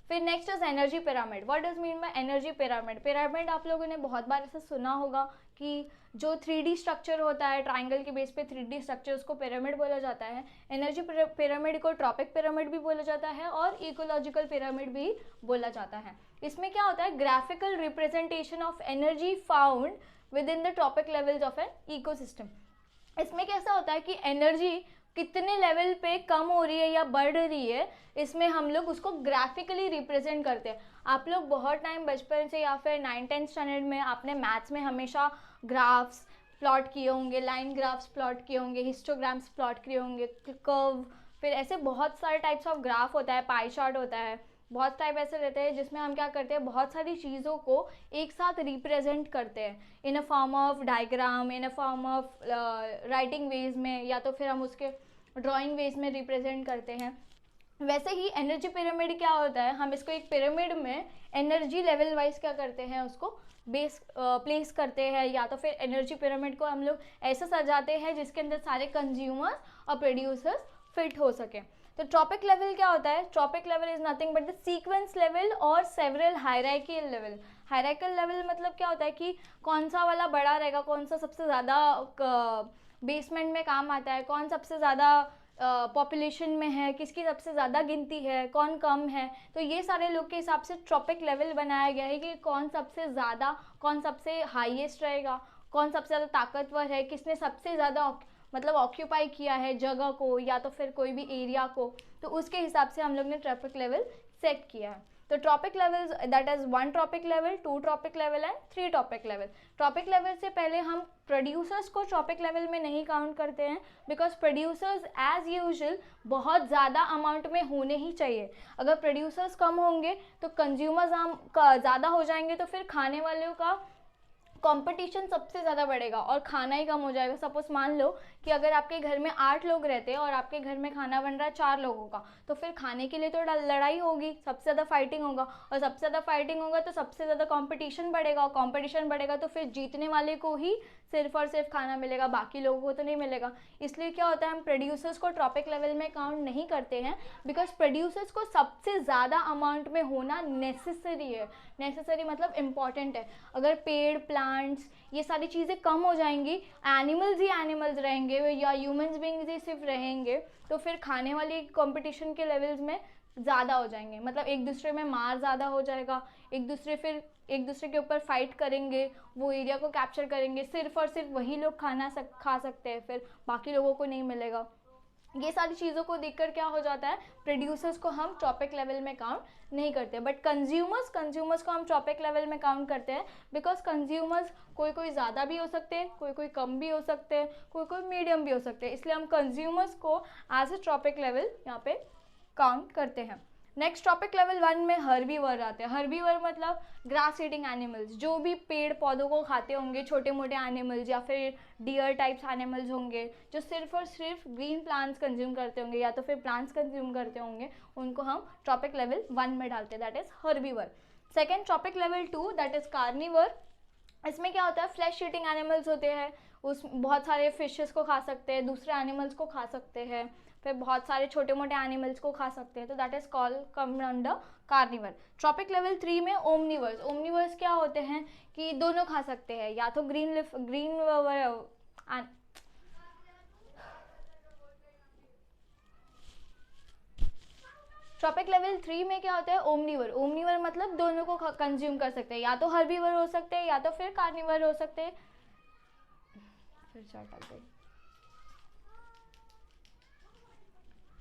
फिर next is energy pyramid. What does mean by energy pyramid? Pyramid आप लोगों ने बहुत बार ऐसा सुना होगा कि जो 3D स्ट्रक्चर होता है, ट्राइंगल के बेस पे 3D स्ट्रक्चर, उसको पिरामिड बोला जाता है. एनर्जी पिरामिड को ट्रॉपिक पिरामिड भी बोला जाता है और इकोलॉजिकल पिरामिड भी बोला जाता है. इसमें क्या होता है? Graphical representation of energy found with in the trophic levels of an ecosystem. इसमें कैसा होता है कि एनर्जी कितने लेवल पे कम हो रही है या बढ़ रही है, इसमें हम लोग उसको ग्राफिकली रिप्रेजेंट करते हैं. आप लोग बहुत टाइम बचपन से या फिर 9th-10th स्टैंडर्ड में आपने मैथ्स में हमेशा ग्राफ्स प्लॉट किए होंगे, लाइन ग्राफ्स प्लॉट किए होंगे, हिस्टोग्राम्स प्लॉट किए होंगे, कर्व, फिर ऐसे बहुत सारे टाइप्स ऑफ ग्राफ होता है, पाई चार्ट होता है, बहुत टाइप ऐसे रहते हैं जिसमें हम क्या करते हैं, बहुत सारी चीज़ों को एक साथ रिप्रेजेंट करते हैं in a form of diagram, in a form of writing ways में, या तो फिर हम उसके ड्राइंग वेज में रिप्रेजेंट करते हैं. वैसे ही एनर्जी पिरामिड क्या होता है, हम इसको एक पिरामिड में एनर्जी लेवल वाइज क्या करते हैं, उसको बेस प्लेस करते हैं, या तो फिर एनर्जी पिरामिड को हम लोग ऐसा सजाते हैं जिसके अंदर सारे कंज्यूमर्स और प्रोड्यूसर्स फिट हो सके. तो ट्रॉपिक लेवल क्या होता है? Trophic level is nothing but the sequence level और several hierarchical level. Hierarchical level मतलब क्या होता है कि कौन सा वाला बड़ा रहेगा, कौन सा सबसे ज़्यादा बेसमेंट में काम आता है, कौन सबसे ज़्यादा पॉपुलेशन में है, किसकी सबसे ज़्यादा गिनती है, कौन कम है. तो ये सारे लोग के हिसाब से ट्रॉपिक लेवल बनाया गया है कि कौन सबसे ज़्यादा, कौन सबसे हाईएस्ट रहेगा, कौन सबसे ज़्यादा ताकतवर है, किसने सबसे ज़्यादा मतलब ऑक्यूपाई किया है जगह को या तो फिर कोई भी एरिया को. तो उसके हिसाब से हम लोग ने ट्रॉपिक लेवल सेट किया है. तो trophic levels that is 1 tropic level, 2 trophic level and 3 trophic level. Trophic level से पहले हम प्रोड्यूसर्स को ट्रॉपिक लेवल में नहीं काउंट करते हैं, बिकॉज प्रोड्यूसर्स एज यूजुअल बहुत ज़्यादा अमाउंट में होने ही चाहिए. अगर प्रोड्यूसर्स कम होंगे तो कंज्यूमर्स ज़्यादा हो जाएंगे, तो फिर खाने वालों का कंपटीशन सबसे ज़्यादा बढ़ेगा और खाना ही कम हो जाएगा. सपोज मान लो कि अगर आपके घर में 8 लोग रहते हैं और आपके घर में खाना बन रहा है 4 लोगों का, तो फिर खाने के लिए तो लड़ाई होगी, सबसे ज़्यादा फाइटिंग होगा, और सबसे ज़्यादा फाइटिंग होगा तो सबसे ज़्यादा कंपटीशन बढ़ेगा, और कंपटीशन बढ़ेगा तो फिर जीतने वाले को ही सिर्फ और सिर्फ खाना मिलेगा, बाकी लोगों को तो नहीं मिलेगा. इसलिए क्या होता है, हम प्रोड्यूसर्स को ट्रॉपिक लेवल में काउंट नहीं करते हैं, बिकॉज प्रोड्यूसर्स को सबसे ज़्यादा अमाउंट में होना नेसेसरी है. नेसेसरी मतलब इम्पॉर्टेंट है. अगर पेड़, प्लांट्स, ये सारी चीज़ें कम हो जाएंगी, एनिमल्स ही एनिमल्स रहेंगे या ह्यूमंस बीइंग्स ही सिर्फ रहेंगे, तो फिर खाने वाली कंपटीशन के लेवल्स में ज़्यादा हो जाएंगे. मतलब एक दूसरे में मार ज़्यादा हो जाएगा, एक दूसरे के ऊपर फाइट करेंगे, वो एरिया को कैप्चर करेंगे, सिर्फ और सिर्फ वही लोग खा सकते हैं, फिर बाकी लोगों को नहीं मिलेगा. ये सारी चीज़ों को देखकर क्या हो जाता है, प्रोड्यूसर्स को हम ट्रॉपिक लेवल में काउंट नहीं करते. बट कंज्यूमर्स को हम ट्रॉपिक लेवल में काउंट करते हैं, बिकॉज कंज्यूमर्स कोई ज़्यादा भी हो सकते हैं, कोई कम भी हो सकते हैं, कोई मीडियम भी हो सकते हैं. इसलिए हम कंज्यूमर्स को एज ए ट्रॉपिक लेवल यहाँ पे काउंट करते हैं. नेक्स्ट ट्रॉपिक लेवल 1 में हर्बीवर आते हैं. हर्बीवर मतलब ग्रास ईटिंग एनिमल्स, जो भी पेड़ पौधों को खाते होंगे, छोटे मोटे एनिमल्स या फिर डियर टाइप्स एनिमल्स होंगे जो सिर्फ और सिर्फ ग्रीन प्लांट्स कंज्यूम करते होंगे या तो फिर प्लांट्स कंज्यूम करते होंगे, उनको हम ट्रॉपिक लेवल 1 में डालते हैं, that is herbivore. Second trophic level 2 that is carnivore. इसमें क्या होता है, फ्लैश ईटिंग एनिमल्स होते हैं, उस बहुत सारे फिशेस को खा सकते हैं, दूसरे एनिमल्स को खा सकते हैं, फिर बहुत सारे छोटे मोटे एनिमल्स को खा सकते हैं, तो that is called come under carnivore. Trophic level 3 में ओमनिवर्स. ओमनिवर्स क्या होते हैं कि दोनों खा सकते हैं, या तो ट्रॉपिक लेवल 3 में क्या होता है, ओमनिवर. ओमनिवर मतलब दोनों को कंज्यूम कर सकते हैं, या तो हर्बीवर हो सकते हैं या तो फिर कार्निवर हो सकते हैं. फिर चार्ट आ गई.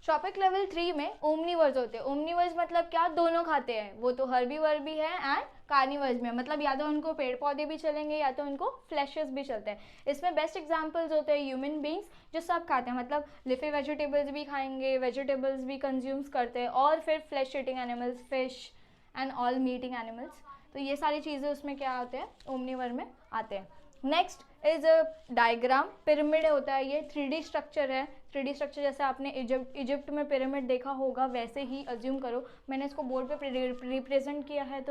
ट्रॉपिक लेवल 3 में ओमनिवर्स होते हैं. ओमनिवर्स मतलब क्या, दोनों खाते हैं, वो तो हर्बीवर भी है एंड कार्निवर्स में, मतलब या तो उनको पेड़ पौधे भी चलेंगे या तो उनको फ्लैशेस भी चलते हैं. इसमें बेस्ट एग्जांपल्स होते हैं ह्यूमन बींग्स जो सब खाते हैं, मतलब लिफी वेजिटेबल्स भी खाएंगे, वेजिटेबल्स भी कंज्यूम्स करते हैं, और फिर flesh eating animals, fish and all meat eating animals. तो ये सारी चीज़ें उसमें क्या होते हैं, ओमनिवर में आते हैं. Next is diagram. पिरामिड होता है, ये 3D स्ट्रक्चर है. 3D स्ट्रक्चर जैसे आपने इजिप्ट में पिरामिड देखा होगा वैसे ही अज्यूम करो. मैंने इसको बोर्ड पे रिप्रेजेंट किया है,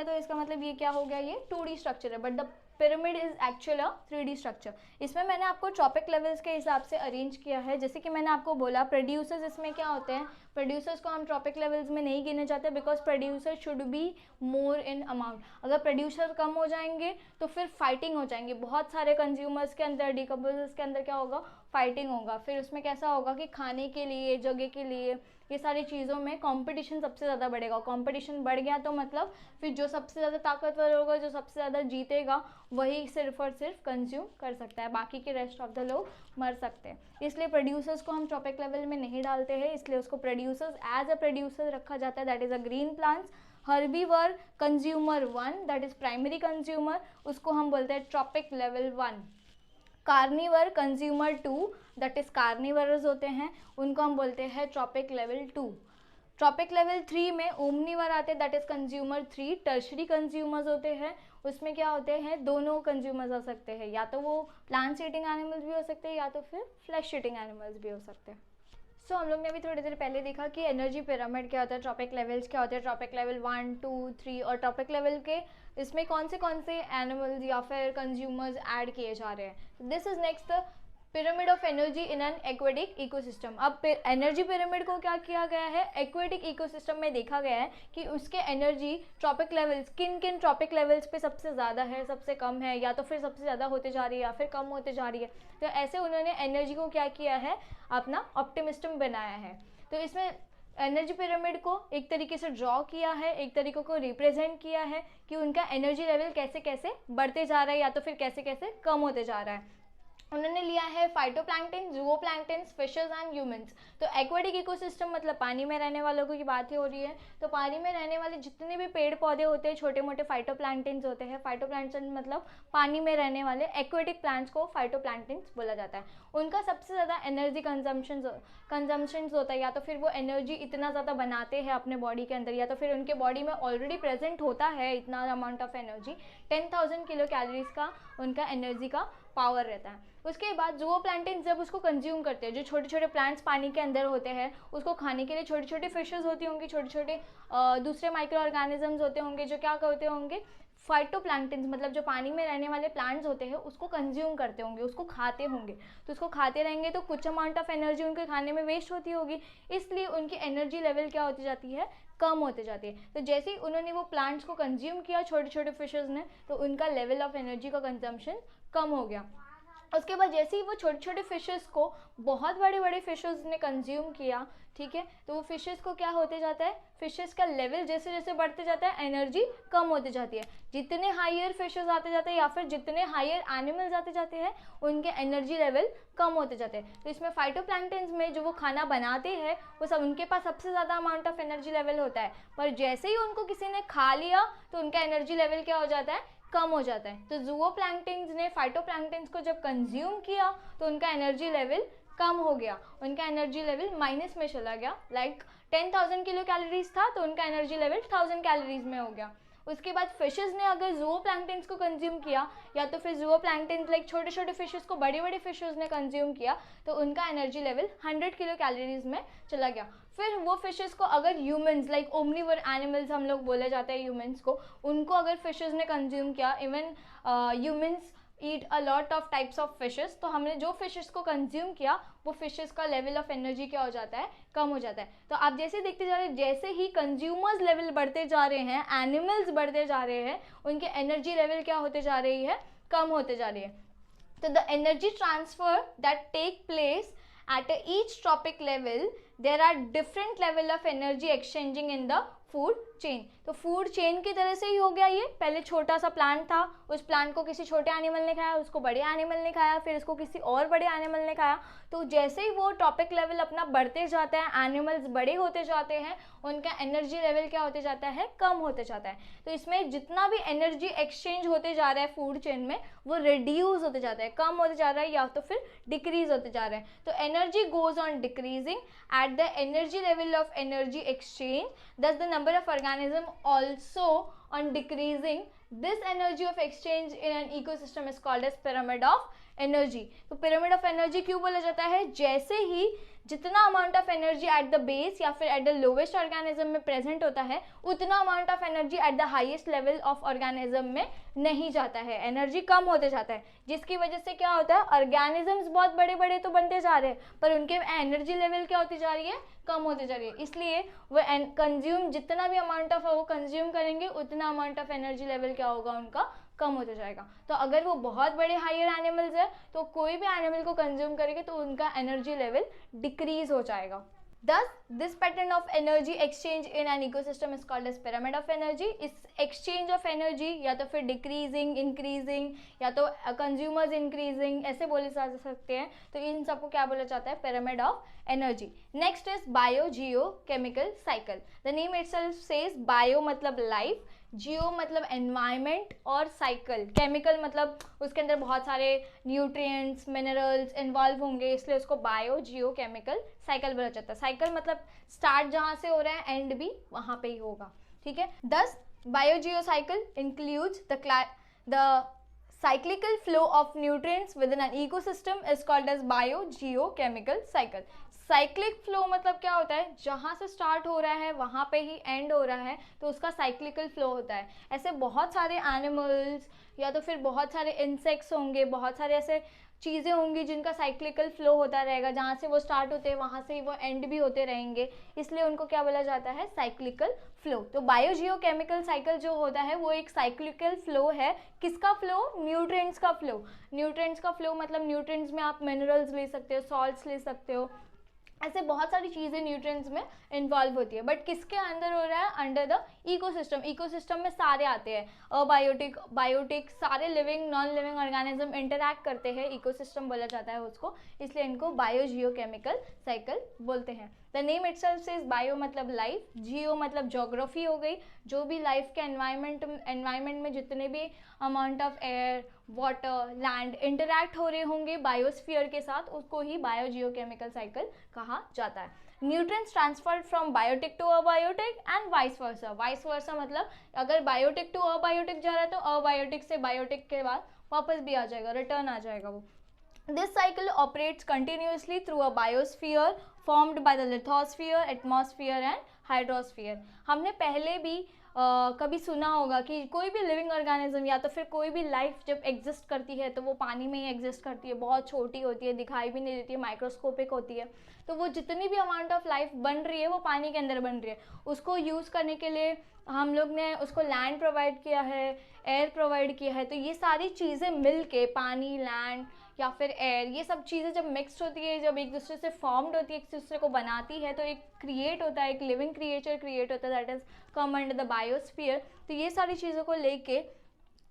तो इसका मतलब ये क्या हो गया, ये 2D स्ट्रक्चर है, but the pyramid is actual a 3D structure. इसमें मैंने आपको ट्रॉपिक लेवल्स के हिसाब से अरेंज किया है. जैसे कि मैंने आपको बोला प्रोड्यूसर्स इसमें क्या होते हैं, प्रोड्यूसर्स को हम ट्रॉपिक लेवल्स में नहीं गिने जाते because producer should be more in amount. अगर प्रोड्यूसर कम हो जाएंगे तो फिर फाइटिंग हो जाएंगी. बहुत सारे कंज्यूमर्स के अंदर, डिकम्पोजर्स के अंदर क्या होगा, फाइटिंग होगा. फिर उसमें कैसा होगा कि खाने के लिए, जगह के लिए, ये सारी चीज़ों में कंपटीशन सबसे ज़्यादा बढ़ेगा. कंपटीशन बढ़ गया तो मतलब फिर जो सबसे ज़्यादा ताकतवर होगा, जो सबसे ज़्यादा जीतेगा, वही सिर्फ और सिर्फ कंज्यूम कर सकता है. बाकी के रेस्ट ऑफ द लोग मर सकते हैं. इसलिए प्रोड्यूसर्स को हम ट्रॉपिक लेवल में नहीं डालते हैं. इसलिए उसको प्रोड्यूसर्स एज अ प्रोड्यूसर रखा जाता है. That is a green plants. Herbivore consumer 1, that is primary consumer, उसको हम बोलते हैं trophic level 1. Carnivore consumer 2, that is carnivorous होते हैं, उनको हम बोलते हैं ट्रॉपिक लेवल 2. ट्रॉपिक लेवल 3 में ओमनीवर आते हैं, that is consumer 3. Tertiary consumers होते हैं, उसमें क्या होते हैं, दोनों कंज्यूमर्स हो सकते हैं. या तो वो प्लांट ईटिंग एनिमल्स भी हो सकते हैं या तो फिर फ्लैश ईटिंग एनिमल्स भी हो सकते हैं. सो हम लोग ने अभी थोड़ी देर पहले देखा कि एनर्जी पिरामिड क्या होता है, ट्रॉपिक लेवल्स क्या होते हैं, ट्रॉपिक लेवल 1, 2, 3 और ट्रॉपिक लेवल के इसमें कौन से एनिमल्स या फिर कंज्यूमर्स ऐड किए जा रहे हैं. This is next the pyramid of energy in an aquatic ecosystem. अब एनर्जी पिरामिड को क्या किया गया है, एक्वेटिक इकोसिस्टम में देखा गया है कि उसके एनर्जी ट्रॉपिक लेवल्स किन किन ट्रॉपिक लेवल्स पे सबसे ज़्यादा है, सबसे कम है, या तो फिर सबसे ज़्यादा होते जा रही है या फिर कम होते जा रही है. तो ऐसे उन्होंने एनर्जी को क्या किया है, अपना ऑप्टिमिस्टम बनाया है. तो इसमें एनर्जी पिरामिड को एक तरीके से ड्रॉ किया है, एक तरीके को रिप्रेजेंट किया है कि उनका एनर्जी लेवल कैसे कैसे बढ़ते जा रहा है या तो फिर कैसे कैसे कम होते जा रहा है. उन्होंने लिया है फाइटोप्लैंक्टन, जूओप्लैंक्टन, फिशेस एंड ह्यूमंस. तो एक्वेटिक इकोसिस्टम मतलब पानी में रहने वालों की बात हो रही है. तो पानी में रहने वाले जितने भी पेड़ पौधे होते हैं, छोटे मोटे फाइटोप्लैंक्टन्स होते हैं. फाइटोप्लैंक्टन मतलब पानी में रहने वाले एक्वेटिक प्लांट्स को फाइटोप्लैंक्टन्स बोला जाता है. उनका सबसे ज़्यादा एनर्जी कंजम्पशंस होता है. या तो फिर वो एनर्जी इतना ज़्यादा बनाते हैं अपने बॉडी के अंदर, या तो फिर उनके बॉडी में ऑलरेडी प्रेजेंट होता है इतना amount of energy. 10,000 kilo calories का उनका एनर्जी का पावर रहता है. उसके बाद जूओप्लैंक्टन जब उसको कंज्यूम करते हैं, जो छोटे छोटे प्लांट्स पानी के अंदर होते हैं, उसको खाने के लिए छोटी छोटी फिशेस होती होंगी, छोटे छोटे दूसरे माइक्रो ऑर्गेनिजम्स होते होंगे जो क्या करते होंगे, फाइटोप्लैंक्टन्स मतलब जो पानी में रहने वाले प्लांट्स होते हैं उसको कंज्यूम करते होंगे, उसको खाते होंगे. तो उसको खाते रहेंगे तो कुछ अमाउंट ऑफ एनर्जी उनके खाने में वेस्ट होती होगी, इसलिए उनकी एनर्जी लेवल क्या होती जाती है, कम होते जाती है. तो जैसे ही उन्होंने वो प्लांट्स को कंज्यूम किया छोटे छोटे फिशेस ने, तो उनका लेवल ऑफ एनर्जी का कंजम्पशन कम हो गया. उसके बाद जैसे ही वो छोटे छोटे फिशेस को बहुत बड़े बड़े फिशेस ने कंज्यूम किया, ठीक है, तो वो फिशेस को क्या होते जाता है, फिशेस का लेवल जैसे जैसे बढ़ते जाता है एनर्जी कम होती जाती है. जितने हायर फिशेस आते जाते हैं या फिर जितने हायर एनिमल्स आते जाते हैं उनके एनर्जी लेवल कम होते जाते हैं. तो इसमें फाइटोप्लैंक्टन्स में जो वो खाना बनाते हैं वो सब उनके पास सबसे ज़्यादा अमाउंट ऑफ एनर्जी लेवल होता है, पर जैसे ही उनको किसी ने खा लिया तो उनका एनर्जी लेवल क्या हो जाता है, कम हो जाता है. तो जूओप्लैंक्टन्स ने फाइटोप्लैंक्टन्स को जब कंज्यूम किया तो उनका एनर्जी लेवल कम हो गया, उनका एनर्जी लेवल माइनस में चला गया. लाइक 10,000 किलो कैलोरीज था तो उनका एनर्जी लेवल 1000 कैलोरीज में हो गया. उसके बाद फिशेस ने अगर जूओप्लैंक्टन्स को कंज्यूम किया या तो फिर जूओप्लैंक्टन्स लाइक छोटे छोटे फिशेस को बड़े बड़े फिशेस ने कंज्यूम किया तो उनका एनर्जी लेवल 100 किलो कैलोरीज में चला गया. फिर वो फिशेस को अगर ह्यूमंस लाइक ओमनीवर एनिमल्स हम लोग बोले जाते हैं ह्यूमंस को, उनको अगर फिशेस ने कंज्यूम किया, even humans eat a lot of types of fishes, तो हमने जो फिशेस को कंज्यूम किया वो फिशेस का लेवल ऑफ एनर्जी क्या हो जाता है, कम हो जाता है. तो आप जैसे देखते जा रहे हैं जैसे ही कंज्यूमर्स लेवल बढ़ते जा रहे हैं, एनिमल्स बढ़ते जा रहे हैं, उनके एनर्जी लेवल क्या होते जा रही है, कम होते जा रही है. तो the energy transfer that take place at each tropic level there are different level of energy exchanging in the food chain. तो फूड चेन की तरह से ही हो गया. ये पहले छोटा सा प्लांट था, उस प्लांट को किसी छोटे एनिमल ने खाया, उसको बड़े एनिमल ने खाया, फिर इसको किसी और बड़े एनिमल ने खाया. तो जैसे ही वो टॉपिक लेवल अपना बढ़ते जाता है, एनिमल्स बड़े होते जाते हैं, उनका एनर्जी लेवल क्या होते जाता है, कम होते जाता है. तो इसमें जितना भी एनर्जी एक्सचेंज होते जा रहा है फूड चेन में वो रिड्यूस होते जाता है, कम होते जा रहा है या तो फिर डिक्रीज होते जा रहे हैं. तो energy goes on decreasing at the energy level of energy exchange, thus the number of organism also on decreasing. This energy of exchange in an ecosystem is called as pyramid of energy. तो pyramid of energy क्यों बोला जाता है? जैसे ही जितना amount of energy at the base या फिर at the lowest organism में प्रेजेंट होता है, उतना amount of energy at the highest level of organism में नहीं जाता है, एनर्जी कम होते जाता है, जिसकी वजह से क्या होता है, ऑर्गेनिजम्स बहुत बड़े बड़े तो बनते जा रहे हैं पर उनके एनर्जी लेवल क्या होती जा रही है, कम होती जा रही है। इसलिए वो कंज्यूम जितना भी अमाउंट ऑफ वो कंज्यूम करेंगे उतना अमाउंट ऑफ एनर्जी लेवल क्या होगा उनका, कम होता जाएगा। तो अगर वो बहुत बड़े हायर एनिमल्स है तो कोई भी एनिमल को कंज्यूम करेंगे तो उनका एनर्जी लेवल डिक्रीज हो जाएगा। Thus, this pattern of energy exchange in an ecosystem is called as pyramid of energy. इस exchange of energy या तो फिर decreasing, increasing या तो consumers increasing ऐसे बोले जा सकते हैं, तो इन सबको क्या बोला जाता है, pyramid of energy. Next is biogeochemical cycle. The name itself says bio मतलब life, जियो मतलब एनवायरमेंट और साइकिल, केमिकल मतलब उसके अंदर बहुत सारे न्यूट्रिएंट्स मिनरल्स इन्वॉल्व होंगे, इसलिए उसको बायो जियो केमिकल साइकिल बोला जाता है। साइकिल मतलब स्टार्ट जहाँ से हो रहा है एंड भी वहाँ पे ही होगा, ठीक है। दस bio Jio cycle includes the cyclical flow of nutrients within an ecosystem is called as biogeochemical cycle. Cyclic flow मतलब क्या होता है, जहाँ से स्टार्ट हो रहा है वहाँ पे ही एंड हो रहा है, तो उसका साइक्लिकल फ्लो होता है। ऐसे बहुत सारे एनिमल्स या तो फिर बहुत सारे इंसेक्ट्स होंगे, बहुत सारे ऐसे चीज़ें होंगी जिनका साइक्लिकल फ्लो होता रहेगा, जहाँ से वो स्टार्ट होते हैं वहाँ से ही वो एंड भी होते रहेंगे, इसलिए उनको क्या बोला जाता है, साइक्लिकल फ्लो। तो बायोजियोकेमिकल साइकिल जो होता है वो एक साइक्लिकल फ्लो है। किसका फ्लो? न्यूट्रिएंट्स का फ्लो। न्यूट्रिएंट्स का फ्लो मतलब न्यूट्रिएंट्स में आप मिनरल्स ले सकते हो, सॉल्ट्स ले सकते हो, ऐसे बहुत सारी चीज़ें न्यूट्रिएंट्स में इन्वॉल्व होती है। बट किसके अंदर हो रहा है? Under the ecosystem. इकोसिस्टम में सारे आते हैं, अबायोटिक, बायोटिक, सारे living non living organism interact करते हैं, इकोसिस्टम बोला जाता है उसको, इसलिए इनको बायोजियोकेमिकल साइकिल बोलते हैं। The name itself says bio मतलब लाइफ, जियो मतलब ज्योग्राफी हो गई, जो भी लाइफ के एनवायरमेंट में जितने भी amount of air water land interact हो रहे होंगे बायोस्फीयर के साथ, उसको ही बायोजियोकेमिकल साइकिल कहा जाता है। Nutrients transferred from biotic to abiotic and vice versa. Vice versa मतलब अगर बायोटिक टू अबायोटिक जा रहा है तो अबायोटिक से बायोटिक के बाद वापस भी आ जाएगा, रिटर्न आ जाएगा वो। This cycle operates continuously through a biosphere formed by the lithosphere, atmosphere and hydrosphere. हमने पहले भी कभी सुना होगा कि कोई भी लिविंग ऑर्गेनिज्म या तो फिर कोई भी लाइफ जब एग्जिस्ट करती है तो वो पानी में ही एग्जिस्ट करती है, बहुत छोटी होती है, दिखाई भी नहीं देती है, माइक्रोस्कोपिक होती है। तो वो जितनी भी अमाउंट ऑफ लाइफ बन रही है वो पानी के अंदर बन रही है। उसको यूज़ करने के लिए हम लोग ने उसको लैंड प्रोवाइड किया है, एयर प्रोवाइड किया है। तो ये सारी चीज़ें मिल के, पानी, लैंड या फिर एयर, ये सब चीज़ें जब मिक्सड होती है, जब एक दूसरे से फॉर्म्ड होती है, एक दूसरे को बनाती है, तो एक क्रिएट होता है, एक लिविंग क्रिएचर क्रिएट होता है, that is come under the biosphere. तो ये सारी चीज़ों को लेके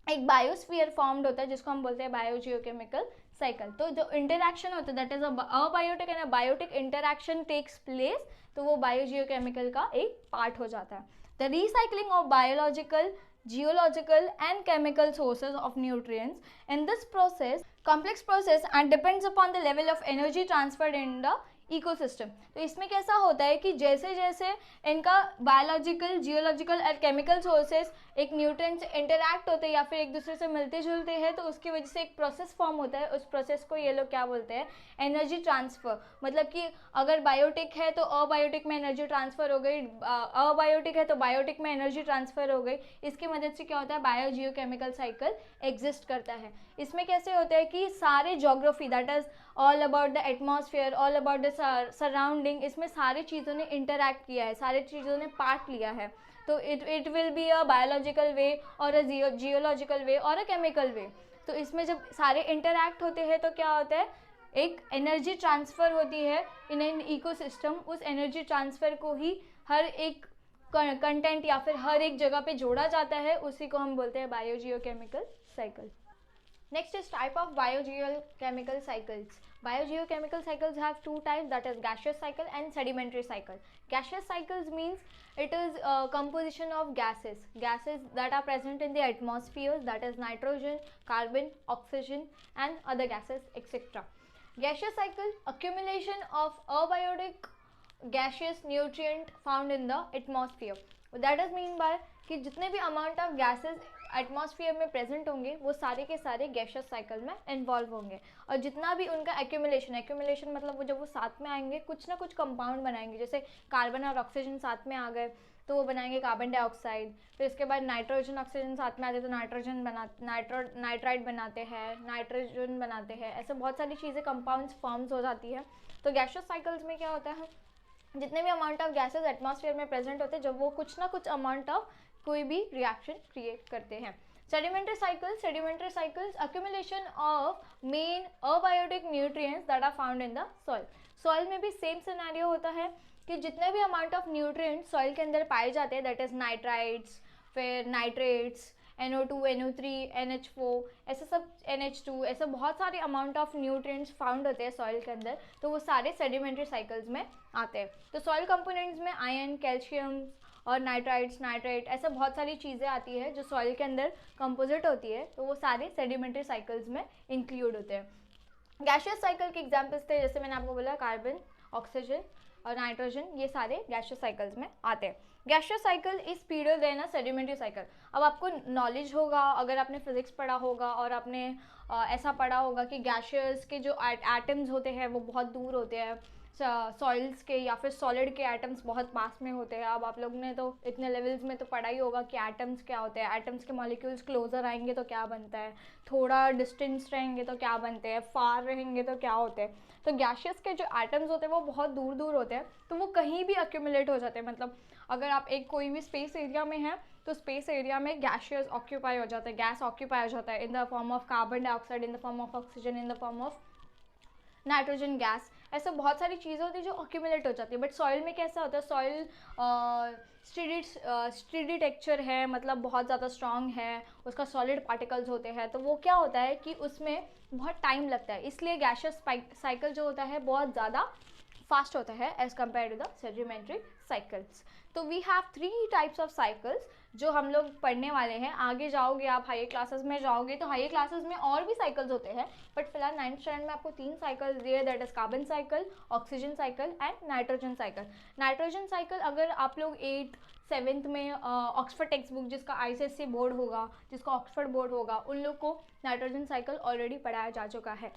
एक बायोस्फीयर फॉर्म्ड होता है जिसको हम बोलते हैं बायोजियोकेमिकल साइकिल। तो जो इंटरैक्शन होता है that is abiotic and biotic interaction takes place, तो वो बायोजियोकेमिकल का एक पार्ट हो जाता है। The recycling of biological, geological and chemical sources of nutrients in this process, complex process and depends upon the level of energy transferred in the ecosystem. तो इसमें कैसा होता है कि जैसे जैसे इनका बायोलॉजिकल, जियोलॉजिकल और केमिकल सोर्सेज एक न्यूट्रिएंट्स इंटरैक्ट होते हैं या फिर एक दूसरे से मिलते जुलते हैं, तो उसकी वजह से एक प्रोसेस फॉर्म होता है। उस प्रोसेस को ये लोग क्या बोलते हैं? Energy transfer. मतलब कि अगर बायोटिक है तो अबायोटिक में एनर्जी ट्रांसफ़र हो गई, अबायोटिक है तो बायोटिक में एनर्जी ट्रांसफ़र हो गई। इसकी मदद से क्या होता है? बायोजियोकेमिकल साइकिल एग्जिस्ट करता है। इसमें कैसे होता है कि सारे geography that is all about the atmosphere, all about the surrounding, इसमें सारी चीज़ों ने इंटरैक्ट किया है, सारी चीज़ों ने पार्ट लिया है। तो it will be a biological way और अ जियोलॉजिकल वे और अ केमिकल वे। तो इसमें जब सारे इंटरैक्ट होते हैं तो क्या होता है? एक एनर्जी ट्रांसफ़र होती है इन एन इकोसिस्टम। उस एनर्जी ट्रांसफ़र को ही हर एक कंटेंट या फिर हर एक जगह पे जोड़ा जाता है, उसी को हम बोलते हैं biogeochemical cycle. Next is type of biogeochemical cycles. Biogeochemical cycles have two types, that is gaseous cycle and sedimentary cycle. Gaseous cycles means it is a composition of gases that are present in the atmosphere, that is nitrogen, carbon, oxygen and other gases etc. Gaseous cycle, accumulation of abiotic gaseous nutrient found in the atmosphere. That is mean by कि जितने भी amount of gases atmosphere में present होंगे वो सारे के सारे gaseous cycle में इन्वॉल्व होंगे, और जितना भी उनका एक्यूमुलेशन मतलब वो जब वो साथ में आएंगे कुछ ना कुछ कंपाउंड बनाएंगे, जैसे कार्बन और ऑक्सीजन साथ में आ गए तो वो बनाएंगे कार्बन डाइऑक्साइड, फिर इसके बाद नाइट्रोजन ऑक्सीजन साथ में आते तो नाइट्राइड बनाते हैं, नाइट्रोजन बनाते हैं, ऐसे बहुत सारी चीज़ें कंपाउंड्स फॉर्म्स हो जाती है। तो गैशियस साइकिल्स में क्या होता है, जितने भी अमाउंट ऑफ गैसेस एटमॉस्फेयर में प्रेजेंट होते हैं जब वो कुछ ना कुछ अमाउंट ऑफ कोई भी रिएक्शन क्रिएट करते हैं। Sedimentary cycles accumulation of main abiotic nutrients that are found in the soil। Soil में भी सेम सिनेरियो होता है कि जितने भी अमाउंट ऑफ न्यूट्रिएंट्स सॉइल के अंदर पाए जाते हैं, दैट इज नाइट्राइट्स, फिर नाइट्रेट्स, NO2, NO3, NH4, ऐसे सब NH2, ऐसे बहुत सारे अमाउंट ऑफ न्यूट्रिएंट्स फाउंड होते हैं सॉइल के अंदर, तो वो सारे सेडिमेंट्री साइकिल्स में आते हैं। तो सॉइल कंपोनेंट्स में आयरन, कैल्शियम और नाइट्राइट्स, नाइट्रेट, ऐसे बहुत सारी चीज़ें आती है जो सॉइल के अंदर कंपोजिट होती है, तो वो सारे सेडिमेंट्री साइकिल्स में इंक्लूड होते हैं। गैशियस साइकिल के एग्जाम्पल्स थे, जैसे मैंने आपको बोला कार्बन, ऑक्सीजन और नाइट्रोजन, ये सारे गैशियस साइकिल्स में आते हैं। Gaseous cycle is speeder than a sedimentary cycle. अब आपको नॉलेज होगा, अगर आपने फिजिक्स पढ़ा होगा और आपने ऐसा पढ़ा होगा कि गैशियस के जो एटम्स होते हैं वो बहुत दूर होते हैं सॉइल्स के, या फिर सॉलिड के एटम्स बहुत पास में होते हैं। अब आप लोग ने तो इतने लेवल्स में तो पढ़ा ही होगा कि एटम्स क्या होते हैं, एटम्स के मॉलिक्यूल्स क्लोजर आएंगे तो क्या बनता है, थोड़ा डिस्टेंस रहेंगे तो क्या बनते हैं, फार रहेंगे तो क्या होते हैं। तो गैशियस के जो एटम्स होते हैं वो बहुत दूर दूर होते हैं, तो वो कहीं भी अक्यूमुलेट हो जाते हैं। मतलब अगर आप एक कोई भी स्पेस एरिया में हैं तो स्पेस एरिया में गैशियस ऑक्यूपाई हो जाता है, गैस ऑक्यूपाई हो जाता है इन the form of carbon dioxide, in the form of oxygen, in the form of nitrogen gas. ऐसे बहुत सारी चीज़ें होती है जो ऑक्यूमुलेट हो जाती है। बट सॉइल में कैसा होता है, सॉइल स्टेडी टेक्सचर है, मतलब बहुत ज़्यादा स्ट्रॉन्ग है, उसका सॉलिड पार्टिकल्स होते हैं, तो वो क्या होता है कि उसमें बहुत टाइम लगता है, इसलिए गैशियस साइकिल जो होता है बहुत ज़्यादा फास्ट होता है as compare to the sedimentary cycles. तो we have 3 types of cycles जो हम लोग पढ़ने वाले हैं। आगे जाओगे आप, हायर क्लासेस में जाओगे तो हायर क्लासेस में और भी साइकिल्स होते हैं, बट फिलहाल 9th स्टैंडर्ड में आपको 3 साइकिल्स दिए, that is carbon cycle, oxygen cycle and nitrogen cycle. Nitrogen cycle अगर आप लोग 8th 7th में ऑक्सफोर्ड टेक्स्ट बुक, जिसका ICSE बोर्ड होगा, जिसका ऑक्सफोर्ड बोर्ड होगा, उन लोग को नाइट्रोजन साइकिल ऑलरेडी पढ़ाया जा चुका है।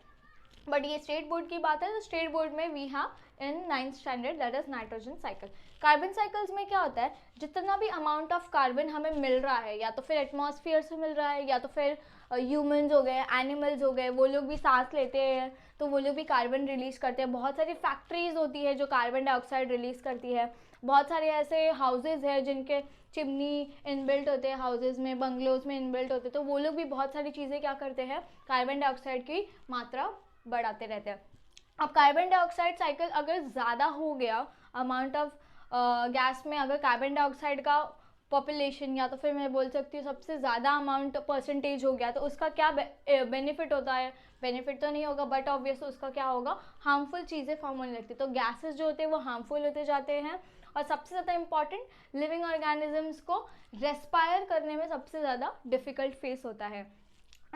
बट ये स्टेट बोर्ड की बात है, तो स्टेट बोर्ड में we have in 9th standard that is nitrogen cycle. Carbon cycles में क्या होता है, जितना भी अमाउंट ऑफ कार्बन हमें मिल रहा है, या तो फिर एटमॉस्फेयर से मिल रहा है, या तो फिर ह्यूमंस हो गए, एनिमल्स हो गए, वो लोग भी सांस लेते हैं तो वो लोग भी कार्बन रिलीज करते हैं। बहुत सारी फैक्ट्रीज होती है जो कार्बन डाइऑक्साइड रिलीज करती है, बहुत सारे ऐसे हाउसेज हैं जिनके चिमनी इनबिल्ट होते हैं, हाउसेज में, बंगलोज में इनबिल्ट होते हैं, तो वो लोग भी बहुत सारी चीज़ें क्या करते हैं, कार्बन डाइऑक्साइड की मात्रा बढ़ाते रहते हैं। अब कार्बन डाइऑक्साइड साइकिल अगर ज़्यादा हो गया अमाउंट ऑफ गैस में, अगर कार्बन डाइऑक्साइड का पॉपुलेशन, या तो फिर मैं बोल सकती हूँ सबसे ज़्यादा अमाउंट परसेंटेज हो गया, तो उसका क्या बेनिफिट होता है, बेनिफिट तो नहीं होगा बट ऑब्वियस उसका क्या होगा, हार्मफुल चीज़ें फॉर्म होने लगती है। तो गैसेस जो होते हैं वो हार्मफुल होते जाते हैं, और सबसे ज़्यादा इंपॉर्टेंट लिविंग ऑर्गेनिजम्स को रेस्पायर करने में सबसे ज़्यादा डिफ़िकल्ट फेस होता है।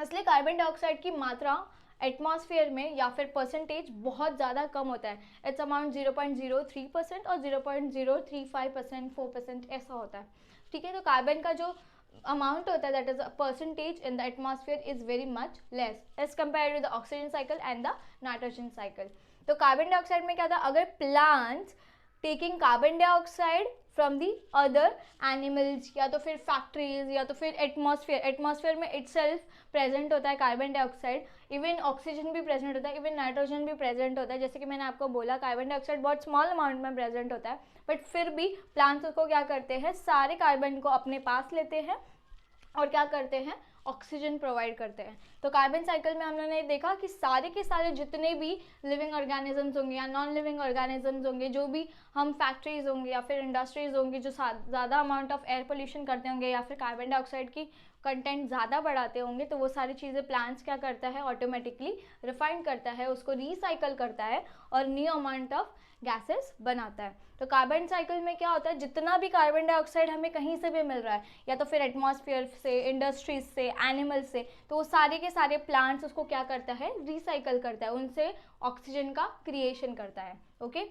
इसलिए कार्बन डाइऑक्साइड की मात्रा एटमॉस्फेयर में या फिर परसेंटेज बहुत ज़्यादा कम होता है, इट्स अमाउंट 0.03% और 0.035%, 4% ऐसा होता है, ठीक है। तो कार्बन का जो अमाउंट होता है that is percentage in the atmosphere is very much less as compare to the oxygen cycle and the nitrogen cycle. तो कार्बन डाइऑक्साइड में क्या था, अगर plants taking carbon dioxide from the other animals, या तो फिर फैक्ट्रीज, या तो फिर एटमॉस्फेयर में इटसेल्फ प्रेजेंट होता है कार्बन डाइऑक्साइड, इवन ऑक्सीजन भी प्रेजेंट होता है, इवन नाइट्रोजन भी प्रेजेंट होता है। जैसे कि मैंने आपको बोला कार्बन डाइऑक्साइड बहुत स्मॉल अमाउंट में प्रेजेंट होता है, बट फिर भी प्लांट्स उसको क्या करते हैं, सारे कार्बन को अपने पास लेते हैं और क्या करते हैं, ऑक्सीजन प्रोवाइड करते हैं। तो कार्बन साइकिल में हम लोगों ने देखा कि सारे के सारे जितने भी लिविंग ऑर्गेनिजम्स होंगे या नॉन लिविंग ऑर्गेनिजम्स होंगे, जो भी हम फैक्ट्रीज होंगे या फिर इंडस्ट्रीज होंगी जो ज़्यादा अमाउंट ऑफ एयर पोल्यूशन करते होंगे या फिर कार्बन डाइऑक्साइड की कंटेंट ज़्यादा बढ़ाते होंगे, तो वो सारी चीज़ें प्लांट्स क्या करता है, ऑटोमेटिकली रिफाइन करता है, उसको रिसाइकल करता है और न्यू अमाउंट ऑफ गैसेस बनाता है। तो कार्बन साइकिल में क्या होता है, जितना भी कार्बन डाइऑक्साइड हमें कहीं से भी मिल रहा है, या तो फिर एटमॉस्फेयर से, इंडस्ट्रीज से, एनिमल्स से, तो वो सारे के सारे प्लांट्स उसको क्या करता है, रिसाइकल करता है, उनसे ऑक्सीजन का क्रिएशन करता है। Okay,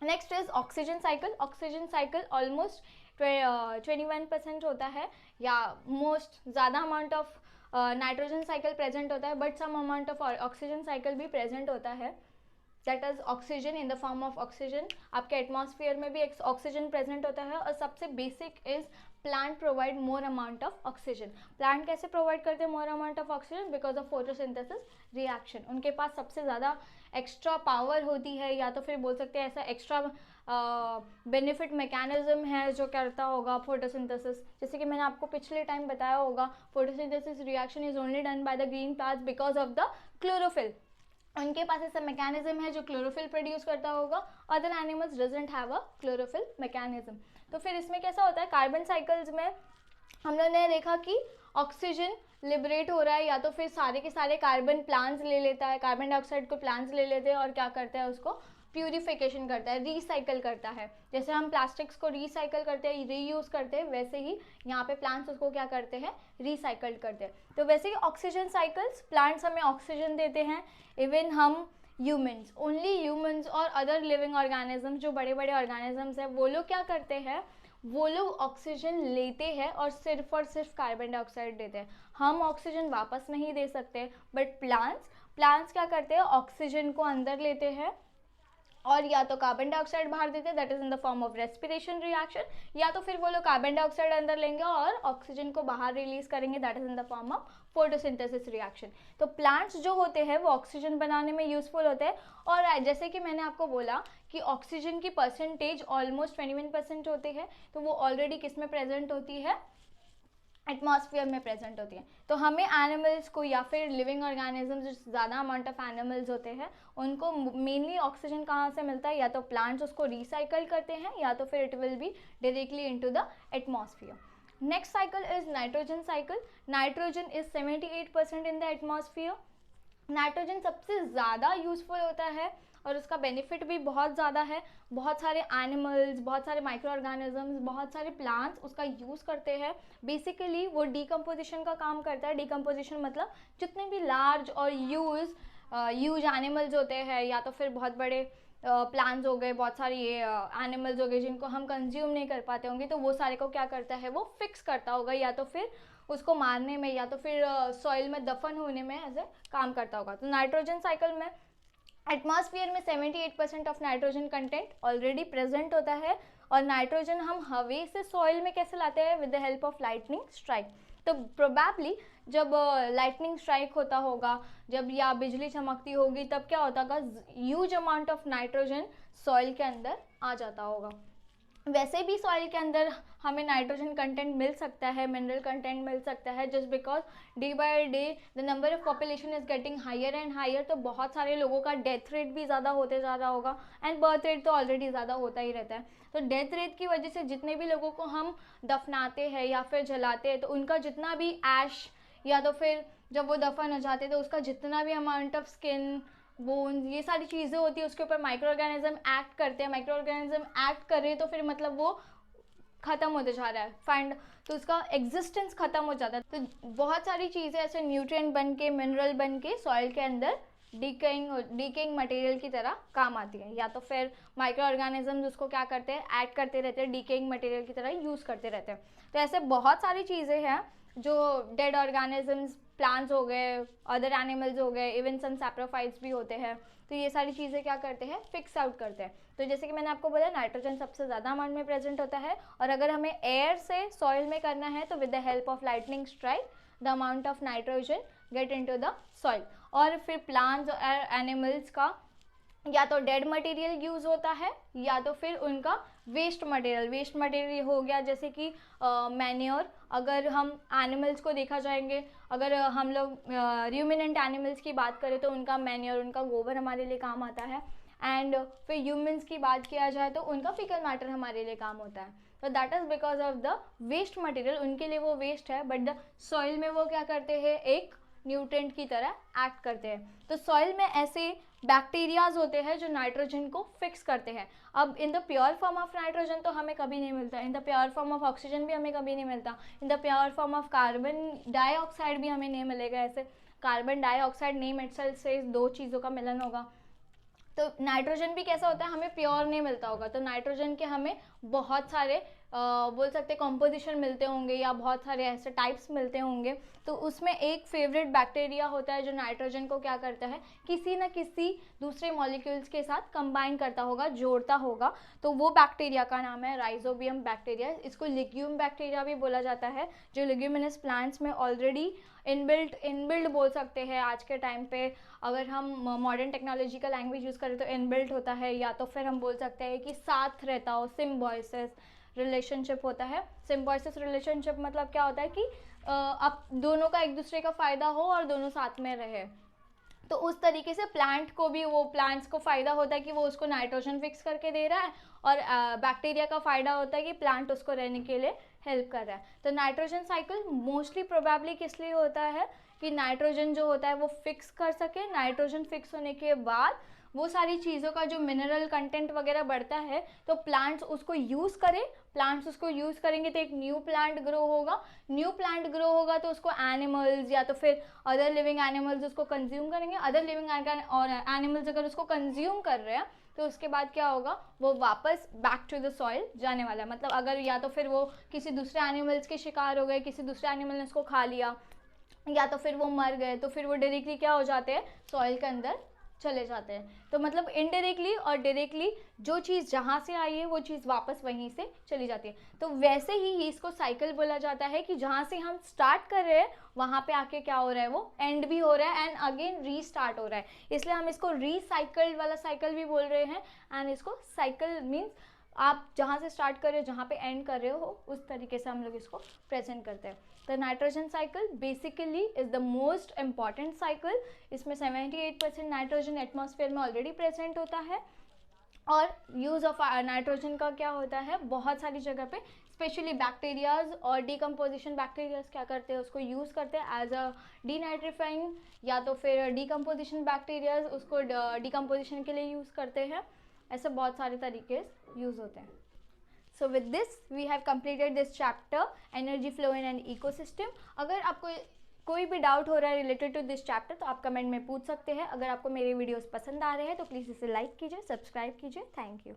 next is oxygen cycle. Oxygen cycle almost 21% होता है, या मोस्ट ज़्यादा amount of nitrogen cycle present होता है, but some amount of oxygen cycle भी प्रेजेंट होता है, that is oxygen in the form of oxygen. आपके एटमॉस्फेयर में भी ऑक्सीजन प्रेजेंट होता है। और सबसे basic is plant provide more amount of oxygen. Plant कैसे प्रोवाइड करते हैं more amount of oxygen? Because of photosynthesis reaction. उनके पास सबसे ज़्यादा एक्स्ट्रा पावर होती है, या तो फिर बोल सकते हैं ऐसा एक्स्ट्रा बेनिफिट मैकेनिज्म है जो करता होगा फोटोसिंथेसिस। जैसे कि मैंने आपको पिछले टाइम बताया होगा, photosynthesis reaction is only done by the green plants because of the chlorophyll. उनके पास ऐसा मैकेनिज्म है जो क्लोरोफिल प्रोड्यूस करता होगा। Other animals doesn't have a chlorophyll mechanism. तो फिर इसमें कैसा होता है, कार्बन साइकिल्स में हम लोगों ने देखा कि ऑक्सीजन लिबरेट हो रहा है, या तो फिर सारे के सारे कार्बन प्लांट्स ले लेता है, कार्बन डाइऑक्साइड को प्लांट्स ले लेते हैं और क्या करता है, उसको प्यूरिफिकेशन करता है, रिसाइकल करता है। जैसे हम प्लास्टिक्स को रिसाइकल करते हैं, रीयूज करते हैं, वैसे ही यहाँ पे प्लांट्स उसको क्या करते हैं, रिसाइकल्ड करते हैं। तो वैसे ही ऑक्सीजन साइकिल्स, प्लांट्स हमें ऑक्सीजन देते हैं, इवन हम ह्यूमंस, ओनली ह्यूमंस और अदर लिविंग ऑर्गेनिजम्स, जो बड़े बड़े ऑर्गेनिजम्स हैं, वो लोग क्या करते हैं, वो लोग ऑक्सीजन लेते हैं और सिर्फ कार्बन डाइऑक्साइड देते हैं। हम ऑक्सीजन वापस नहीं दे सकते, बट प्लांट्स क्या करते हैं, ऑक्सीजन को अंदर लेते हैं और या तो कार्बन डाइऑक्साइड बाहर देते हैं, that is in the form of respiration reaction, या तो फिर वो लोग कार्बन डाइऑक्साइड अंदर लेंगे और ऑक्सीजन को बाहर रिलीज करेंगे, that is in the form of photosynthesis reaction. तो प्लांट्स जो होते हैं वो ऑक्सीजन बनाने में यूजफुल होते हैं। और जैसे कि मैंने आपको बोला कि ऑक्सीजन की परसेंटेज ऑलमोस्ट 21% होती है, तो वो ऑलरेडी किस में प्रेजेंट होती है, एटमॉस्फेयर में प्रेजेंट होती है। तो हमें एनिमल्स को या फिर लिविंग ऑर्गेनिजम्स, जो ज़्यादा अमाउंट ऑफ एनिमल्स होते हैं, उनको मेनली ऑक्सीजन कहाँ से मिलता है, या तो प्लांट्स उसको रिसाइकल करते हैं, या तो फिर it will be directly into the atmosphere. Next cycle is nitrogen cycle. Nitrogen is 78% in the atmosphere. Nitrogen सबसे ज़्यादा यूजफुल होता है और उसका बेनिफिट भी बहुत ज़्यादा है। बहुत सारे एनिमल्स, बहुत सारे माइक्रो ऑर्गेनिजम्स, बहुत सारे प्लांट्स उसका यूज़ करते हैं। बेसिकली वो डिकम्पोजिशन का काम करता है। डिकम्पोजिशन मतलब जितने भी लार्ज और यूज एनिमल्स होते हैं, या तो फिर बहुत बड़े प्लांट्स हो गए, बहुत सारे ये एनिमल्स हो गए जिनको हम कंज्यूम नहीं कर पाते होंगे, तो वो सारे को क्या करता है, वो फिक्स करता होगा, या तो फिर उसको मारने में, या तो फिर सॉइल में दफन होने में ऐसे काम करता होगा। तो नाइट्रोजन साइकिल में एटमॉस्फेयर में 78% of nitrogen content already present होता है। और नाइट्रोजन हम हवा से सॉइल में कैसे लाते हैं, with the help of lightning strike. तो प्रोबेबली जब लाइटनिंग स्ट्राइक होता होगा, जब या बिजली चमकती होगी, तब क्या होता होगा, huge amount of nitrogen soil के अंदर आ जाता होगा। वैसे भी सॉइल के अंदर हमें नाइट्रोजन कंटेंट मिल सकता है, मिनरल कंटेंट मिल सकता है, just because day by day the number of population is getting higher and higher. तो बहुत सारे लोगों का डेथ रेट भी ज़्यादा होते जा रहा होगा, एंड बर्थ रेट तो ऑलरेडी ज़्यादा होता ही रहता है। तो डेथ रेट की वजह से जितने भी लोगों को हम दफनाते हैं या फिर जलाते हैं, तो उनका जितना भी ऐश, या तो फिर जब वो दफन हो जाते हैं तो उसका जितना भी अमाउंट ऑफ स्किन, बोन्स, ये सारी चीज़ें होती है, उसके ऊपर माइक्रो ऑर्गेनिज्म एक्ट करते हैं। माइक्रो ऑर्गेनिज्म एक्ट कर रहे हैं तो फिर मतलब वो ख़त्म होते जा रहा है, फाइंड, तो उसका एग्जिस्टेंस ख़त्म हो जाता है। तो बहुत सारी चीज़ें ऐसे न्यूट्रिएंट बन के, मिनरल बन के सॉइल के अंदर डिकेइंग मटेरियल की तरह काम आती है, या तो फिर माइक्रो ऑर्गेनिजम्स उसको क्या करते हैं, ऐड करते रहते हैं, डिकेइंग मटेरियल की तरह यूज़ करते रहते हैं। तो ऐसे बहुत सारी चीज़ें हैं जो डेड ऑर्गेनिजम्स, प्लांट्स हो गए, अदर एनिमल्स हो गए, इवन सम सैप्रोफाइट्स भी होते हैं, तो ये सारी चीज़ें क्या करते हैं, फिक्स आउट करते हैं। तो जैसे कि मैंने आपको बोला, नाइट्रोजन सबसे ज़्यादा अमाउंट में प्रेजेंट होता है, और अगर हमें एयर से सॉइल में करना है तो with the help of lightning strike the amount of nitrogen get into the soil. और फिर प्लांट्स और एनिमल्स का या तो डेड मटेरियल यूज़ होता है, या तो फिर उनका वेस्ट मटेरियल हो गया, जैसे कि मैन्योर। अगर हम एनिमल्स को देखा जाएंगे, अगर हम लोग र्यूमिनेंट एनिमल्स की बात करें तो उनका मैन्योर, उनका गोबर हमारे लिए काम आता है। एंड फिर ह्यूमंस की बात किया जाए तो उनका फीकल मैटर हमारे लिए काम होता है। तो that is because of the waste material, उनके लिए वो वेस्ट है, बट द सॉइल में वो क्या करते हैं, एक न्यूट्रेंट की तरह एक्ट करते हैं। तो सॉइल में ऐसे बैक्टीरियाज होते हैं जो नाइट्रोजन को फिक्स करते हैं। अब in the pure form of nitrogen तो हमें कभी नहीं मिलता, in the pure form of oxygen भी हमें कभी नहीं मिलता, in the pure form of carbon dioxide भी हमें नहीं मिलेगा। ऐसे कार्बन डाइऑक्साइड नेम इटसेल्फ से दो चीज़ों का मिलन होगा। तो नाइट्रोजन भी कैसा होता है, हमें प्योर नहीं मिलता होगा। तो नाइट्रोजन के हमें बहुत सारे बोल सकते कंपोजिशन मिलते होंगे या बहुत सारे ऐसे टाइप्स मिलते होंगे, तो उसमें एक फेवरेट बैक्टीरिया होता है जो नाइट्रोजन को क्या करता है, किसी न किसी दूसरे मॉलिक्यूल्स के साथ कंबाइन करता होगा, जोड़ता होगा। तो वो बैक्टीरिया का नाम है राइजोबियम बैक्टीरिया। इसको लिग्यूम बैक्टीरिया भी बोला जाता है, जो लिग्यूमिनस प्लांट्स में ऑलरेडी इनबिल्ट बोल सकते हैं आज के टाइम पे। अगर हम मॉडर्न टेक्नोलॉजी का लैंग्वेज यूज़ करें तो इनबिल्ट होता है, या तो फिर हम बोल सकते हैं कि साथ रहता हो, सिम्बायोसिस रिलेशनशिप होता है। सिम्बायोसिस रिलेशनशिप मतलब क्या होता है कि अब दोनों का एक दूसरे का फ़ायदा हो और दोनों साथ में रहे। तो उस तरीके से प्लांट को भी, वो प्लांट्स को फ़ायदा होता है कि वो उसको नाइट्रोजन फिक्स करके दे रहा है, और बैक्टीरिया का फ़ायदा होता है कि प्लांट उसको रहने के लिए हेल्प कर रहा है। तो नाइट्रोजन साइकिल मोस्टली प्रोबेबली किस लिए होता है कि नाइट्रोजन जो होता है वो फिक्स कर सके। नाइट्रोजन फिक्स होने के बाद वो सारी चीज़ों का जो मिनरल कंटेंट वगैरह बढ़ता है, तो प्लांट्स उसको यूज़ करें। प्लांट्स उसको यूज़ करेंगे तो एक न्यू प्लांट ग्रो होगा। न्यू प्लांट ग्रो होगा तो उसको एनिमल्स या तो फिर अदर लिविंग एनिमल्स उसको कंज्यूम करेंगे। अदर लिविंग और एनिमल्स अगर उसको कंज्यूम कर रहे हैं तो उसके बाद क्या होगा, वो वापस बैक टू द सॉइल जाने वाला है। मतलब अगर या तो फिर वो किसी दूसरे एनिमल्स के शिकार हो गए, किसी दूसरे एनिमल ने उसको खा लिया, या तो फिर वो मर गए, तो फिर वो डायरेक्टली क्या हो जाते हैं, सॉइल के अंदर चले जाते हैं। तो मतलब इनडायरेक्टली और डायरेक्टली जो चीज़ जहाँ से आई है वो चीज़ वापस वहीं से चली जाती है। तो वैसे ही इसको साइकिल बोला जाता है कि जहाँ से हम स्टार्ट कर रहे हैं वहाँ पे आके क्या हो रहा है, वो एंड भी हो रहा है एंड अगेन रीस्टार्ट हो रहा है। इसलिए हम इसको रीसाइकल्ड वाला साइकिल भी बोल रहे हैं। एंड इसको साइकिल मीन्स आप जहाँ से स्टार्ट कर रहे हो, जहाँ पे एंड कर रहे हो, उस तरीके से हम लोग इसको प्रेजेंट करते हैं। तो nitrogen cycle basically is the most important cycle. इसमें 78% नाइट्रोजन एटमॉस्फेयर में ऑलरेडी प्रेजेंट होता है। और यूज़ ऑफ नाइट्रोजन का क्या होता है, बहुत सारी जगह पे स्पेशली बैक्टीरियाज और डीकम्पोजिशन बैक्टीरियाज क्या करते हैं, उसको यूज़ करते हैं एज अ डीनाइट्रीफाइंग, या तो फिर डीकम्पोजिशन बैक्टीरियाज उसको डीकम्पोजिशन के लिए यूज़ करते हैं। ऐसे बहुत सारे तरीके यूज़ होते हैं। So with this we have completed this chapter energy flow in an ecosystem. अगर आपको कोई भी डाउट हो रहा है रिलेटेड टू दिस चैप्टर तो आप कमेंट में पूछ सकते हैं। अगर आपको मेरे वीडियोस पसंद आ रहे हैं तो प्लीज़ इसे लाइक कीजिए, सब्सक्राइब कीजिए। Thank you.